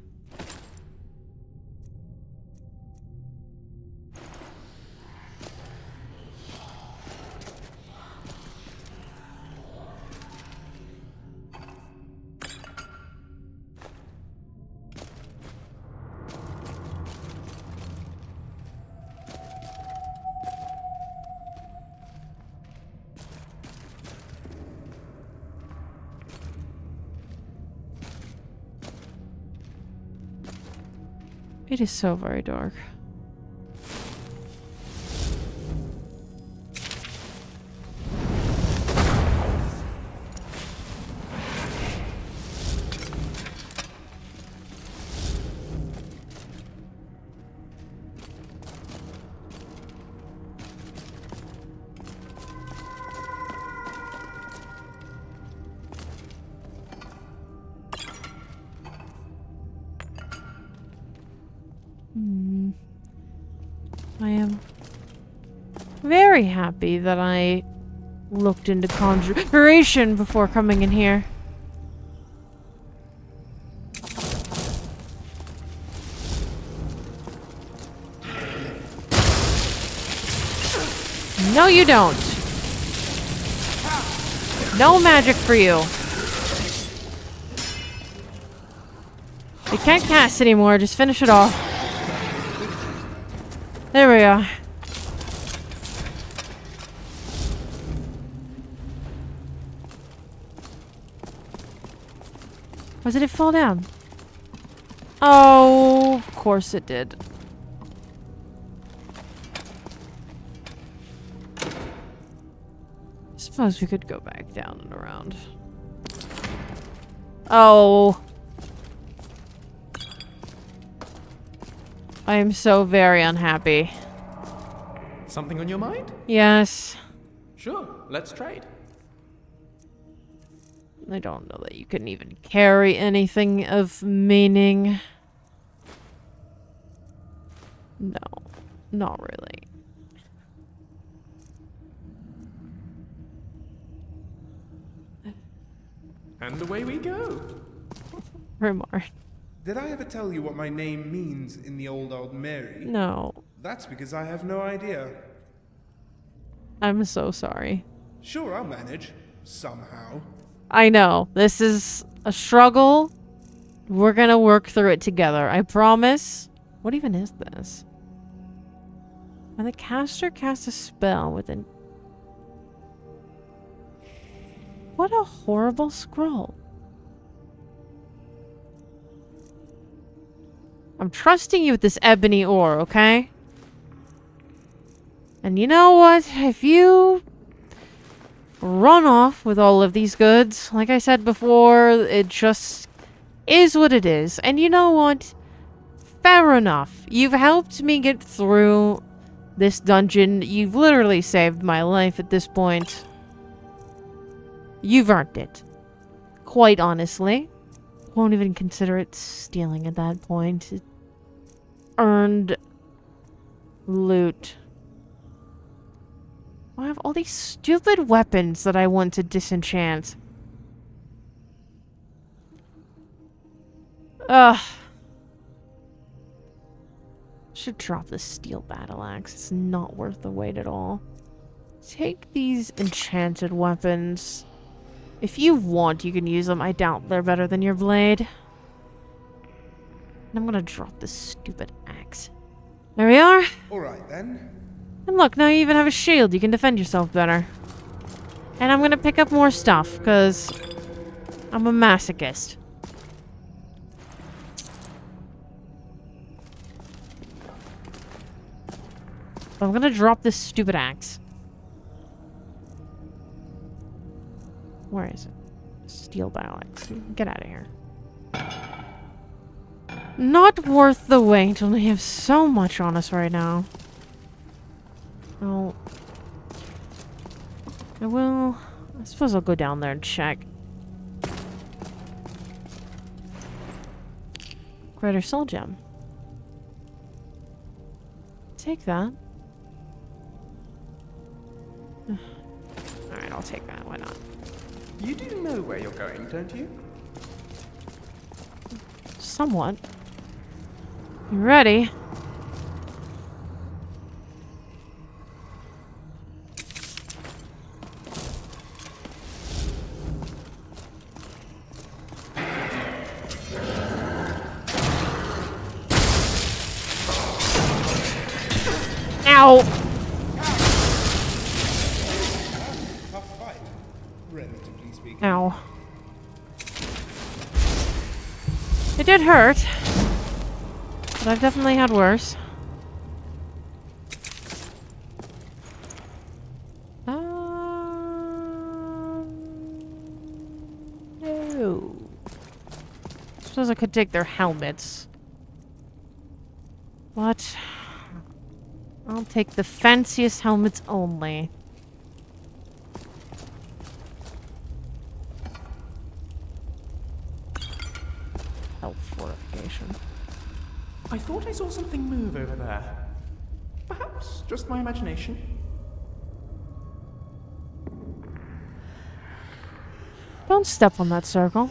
It is so very dark. I am very happy that I looked into conjuration before coming in here. No, you don't. No magic for you. You can't cast anymore, just finish it off. There we are. Or did it fall down? Oh, of course it did. Suppose we could go back down and around. Oh. I am so very unhappy. Something on your mind? Yes. Sure, let's trade. I don't know that you can even carry anything of meaning. No, not really. And away we go. Remark. Did I ever tell you what my name means in the old Mary? No. That's because I have no idea. I'm so sorry. Sure, I'll manage. Somehow. I know. This is a struggle. We're gonna work through it together. I promise. What even is this? When the caster casts a spell within... What a horrible scroll. I'm trusting you with this ebony ore, okay? And you know what? If you run off with all of these goods, like I said before, it just is what it is. And you know what? Fair enough. You've helped me get through this dungeon. You've literally saved my life at this point. You've earned it. Quite honestly. Won't even consider it stealing at that point. It earned loot. I have all these stupid weapons that I want to disenchant. Ugh. Should drop the steel battle axe. It's not worth the wait at all. Take these enchanted weapons. If you want, you can use them. I doubt they're better than your blade. And I'm gonna drop this stupid axe. There we are. Alright then. And look, now you even have a shield. You can defend yourself better. And I'm gonna pick up more stuff, because I'm a masochist. But I'm gonna drop this stupid axe. Where is it? Steel battle axe. Get out of here. Not worth the wait when we have so much on us right now. Oh. I suppose I'll go down there and check. Greater soul gem. Take that. Alright, I'll take that. Why not? You do know where you're going, don't you? Somewhat. You ready? Ow! Tough fight, relatively speaking. Ow. It did hurt. But I've definitely had worse. No. Suppose I could take their helmets. But I'll take the fanciest helmets only. Health fortification. I thought I saw something move over there. Perhaps just my imagination. Don't step on that circle.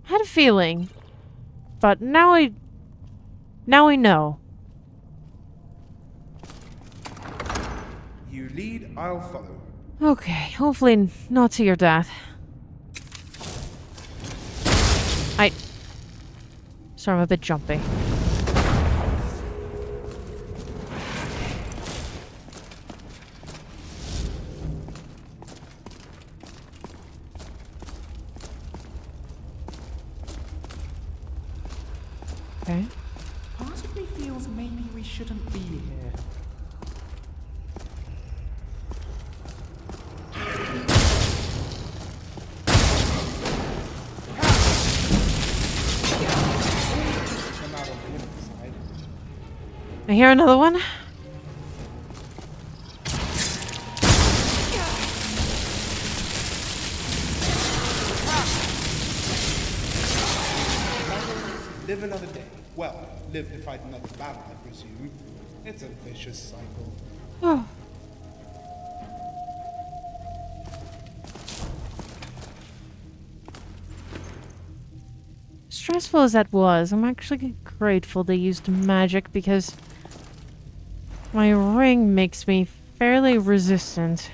I had a feeling, but now I know. You lead, I'll follow. Okay, hopefully not to your death. Sorry, I'm a bit jumpy. Okay. Part of me feels maybe we shouldn't be here. Come out on the enemy side. I hear another one. Live another day. Well, live to fight another battle, I presume. It's a vicious cycle. Oh. Stressful as that was, I'm actually grateful they used magic because my ring makes me fairly resistant.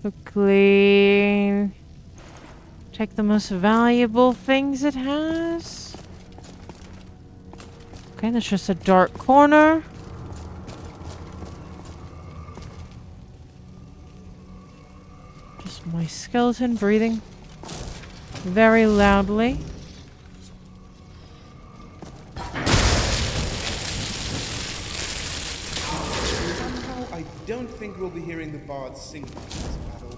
Quickly take the most valuable things it has. Okay, that's just a dark corner. Just my skeleton breathing very loudly. Somehow, I don't think we'll be hearing the bards sing in this battle.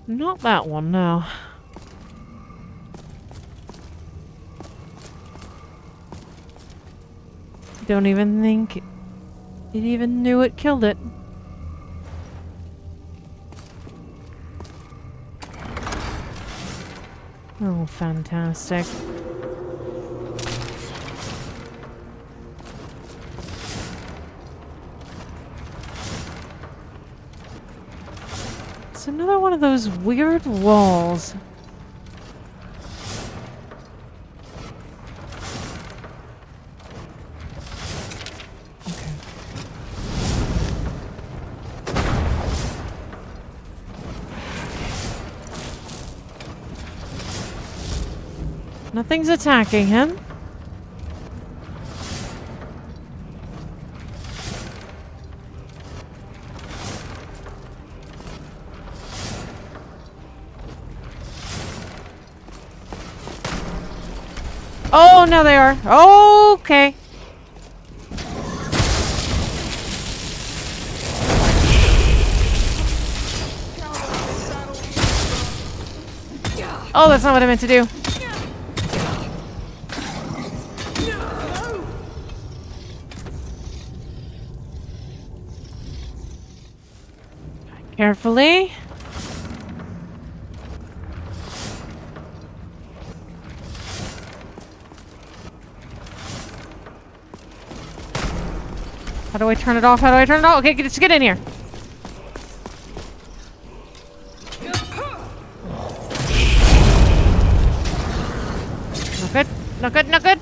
Not that one, no. Don't even think it even knew it killed it. Oh, fantastic. It's another one of those weird walls. Okay. Nothing's attacking him. Oh, now they are. Okay. Oh, that's not what I meant to do. Carefully. How do I turn it off? How do I turn it off? Okay, let's get in here. Not good. Not good. Not good.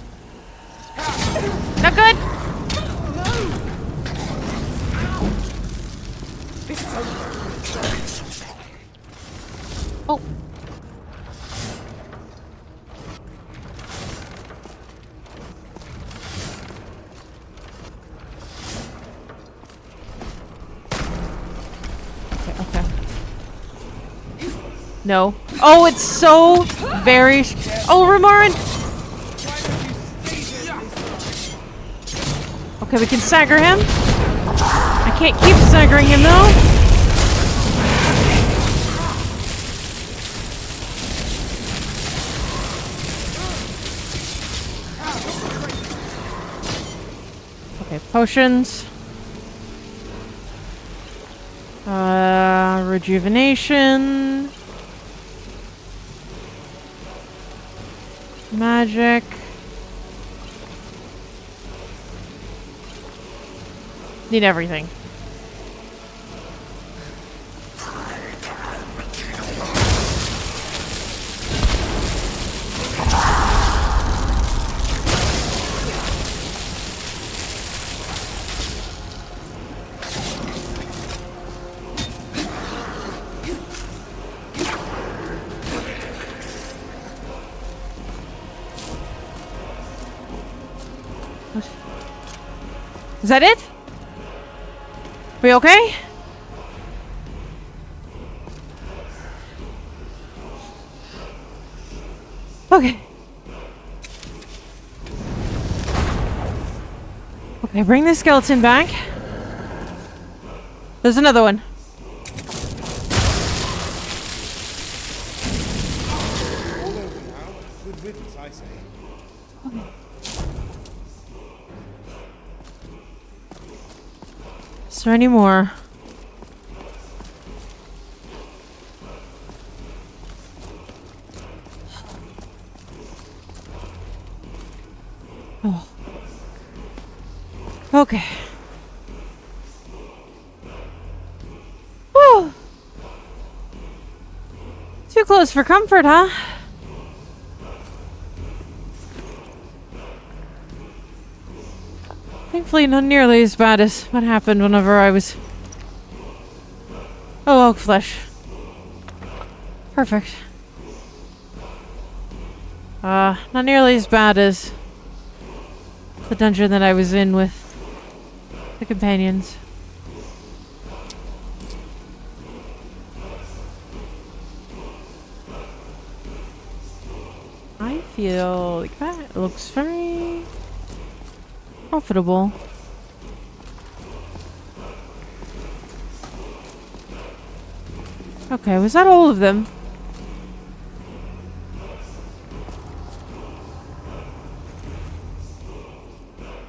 Not good. Oh. Okay. No. Oh, it's so very... Oh, Ramarin! Okay, we can stagger him. I can't keep staggering him, though. Okay, potions. Rejuvenation. Magic. Need everything. Is that it? We okay? Okay. Okay, bring the skeleton back. There's another one. All over now. Good riddance, I say. Okay. Is there any more? Oh. Okay. Whew. Too close for comfort, huh? Thankfully, not nearly as bad as what happened whenever I was... Oh dog flesh. Perfect. Not nearly as bad as the dungeon that I was in with the companions. I feel like that looks very profitable. Okay, was that all of them?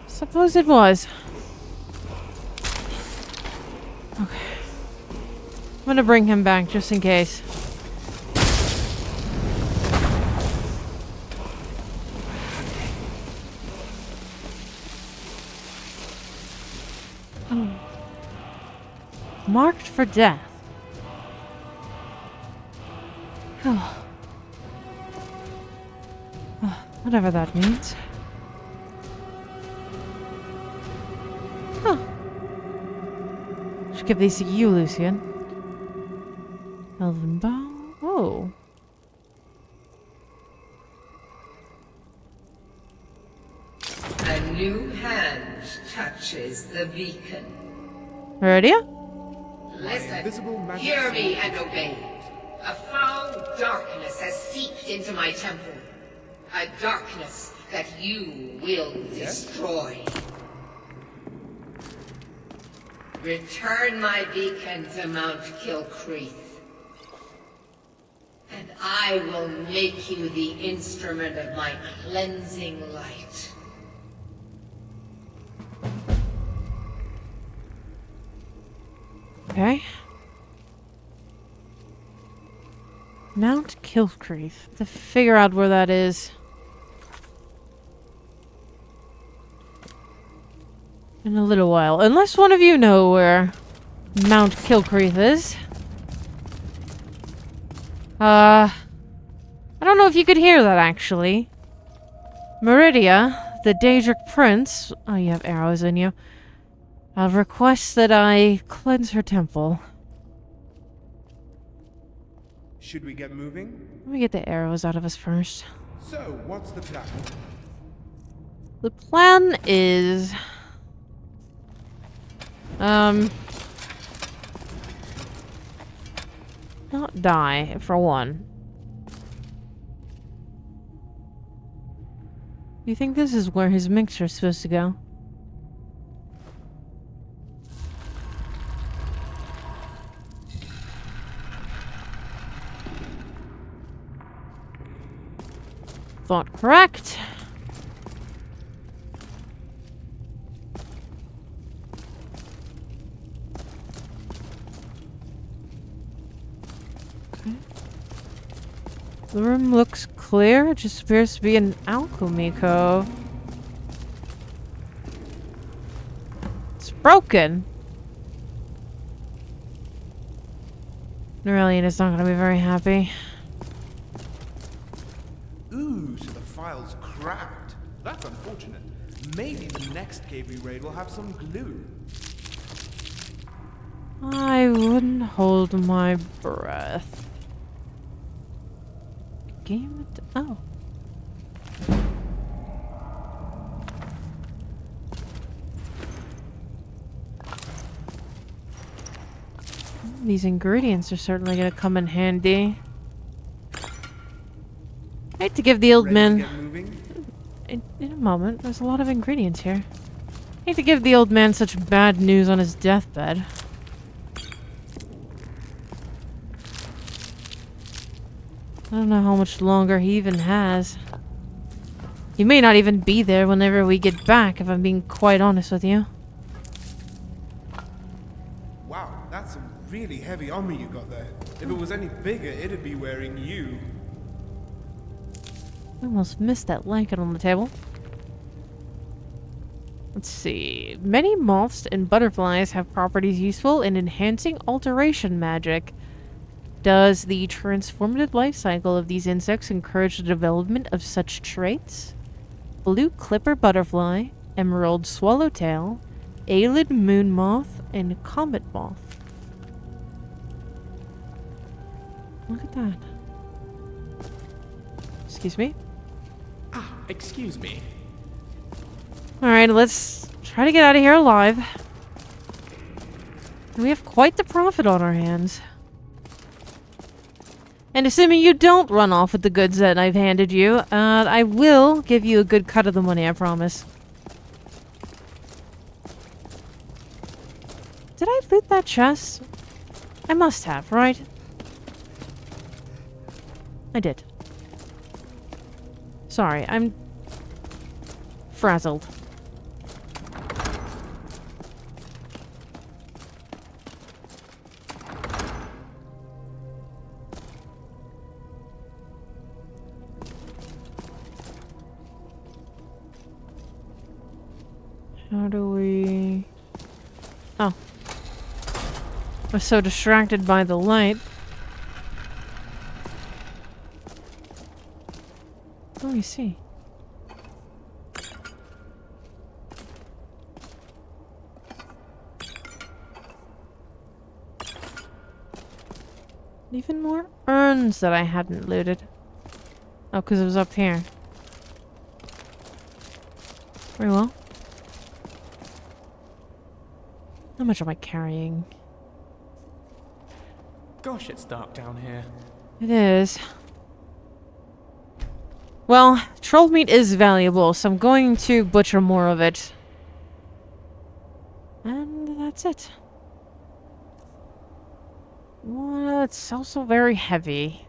Suppose it was. Okay. I'm gonna bring him back just in case. Oh. Marked for death. Oh. Whatever that means. Huh. Should give these to you, Lucian. Elven bow. Oh. A new hand touches the beacon. Ready? Listen, hear me and obey. A foul darkness has seeped into my temple. A darkness that you will destroy. Return my beacon to Mount Kilcreath, and I will make you the instrument of my cleansing light. Okay. Mount Kilcreath. To figure out where that is. In a little while. Unless one of you know where Mount Kilcreath is. I don't know if you could hear that, actually. Meridia, the Daedric Prince... Oh, you have arrows in you. Requests that I cleanse her temple. Should we get moving? Let me get the arrows out of us first. So, what's the plan? The plan is... not die, for one. You think this is where his mixture is supposed to go? Thought correct. Okay. The room looks clear. It just appears to be an alchemy cove. It's broken. Norelian is not going to be very happy. Ooh, so the file's cracked. That's unfortunate. Maybe the next cave we raid will have some glue. I wouldn't hold my breath. Game it. Oh. These ingredients are certainly going to come in handy. I hate to give the old man... In a moment. There's a lot of ingredients here. I hate to give the old man such bad news on his deathbed. I don't know how much longer he even has. He may not even be there whenever we get back, if I'm being quite honest with you. Wow, that's some really heavy armor you got there. If it was any bigger, it'd be wearing you. I almost missed that blanket on the table. Let's see. Many moths and butterflies have properties useful in enhancing alteration magic. Does the transformative life cycle of these insects encourage the development of such traits? Blue clipper butterfly, emerald swallowtail, Aelid moon moth, and comet moth. Look at that. Excuse me? Ah, excuse me. Alright, let's try to get out of here alive. We have quite the profit on our hands. And assuming you don't run off with the goods that I've handed you, I will give you a good cut of the money, I promise. Did I loot that chest? I must have, right? I did. Sorry, I'm frazzled. How do we... Oh. I was so distracted by the light. Let me see. Even more urns that I hadn't looted. Oh, because it was up here. Very well. How much am I carrying? Gosh, it's dark down here. It is. Well, troll meat is valuable, so I'm going to butcher more of it. And that's it. Well, it's also very heavy.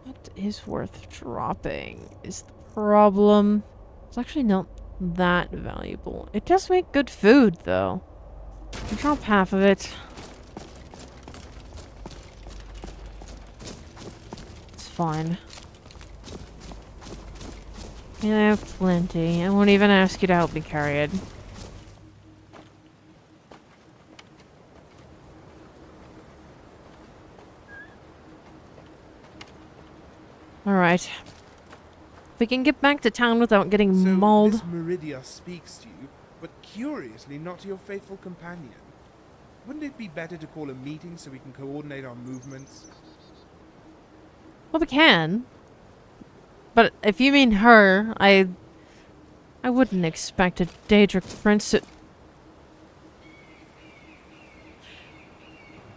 What is worth dropping is the problem. It's actually not that valuable. It does make good food, though. I'll drop half of it. It's fine. Yeah, I have plenty. I won't even ask you to help me carry it. Alright. If we can get back to town without getting mauled. This Meridia speaks to you, but curiously not to your faithful companion. Wouldn't it be better to call a meeting so we can coordinate our movements? Well, we can. But if you mean her, I wouldn't expect a Daedric prince to...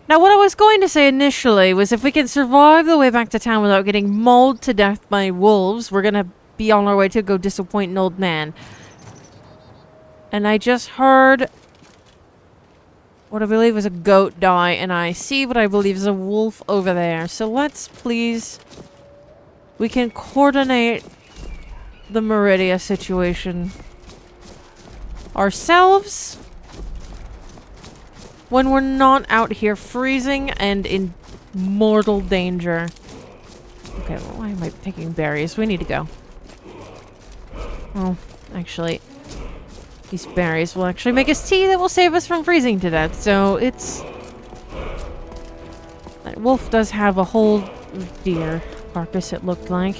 Now, what I was going to say initially was if we can survive the way back to town without getting mauled to death by wolves, we're gonna be on our way to go disappoint an old man. And I just heard what I believe was a goat die, and I see what I believe is a wolf over there. So let's please... We can coordinate the Meridia situation ourselves when we're not out here freezing and in mortal danger. Okay, well, why am I picking berries? We need to go. Well, actually, these berries will actually make us tea that will save us from freezing to death. So it's... That wolf does have a whole deer carcass, it looked like.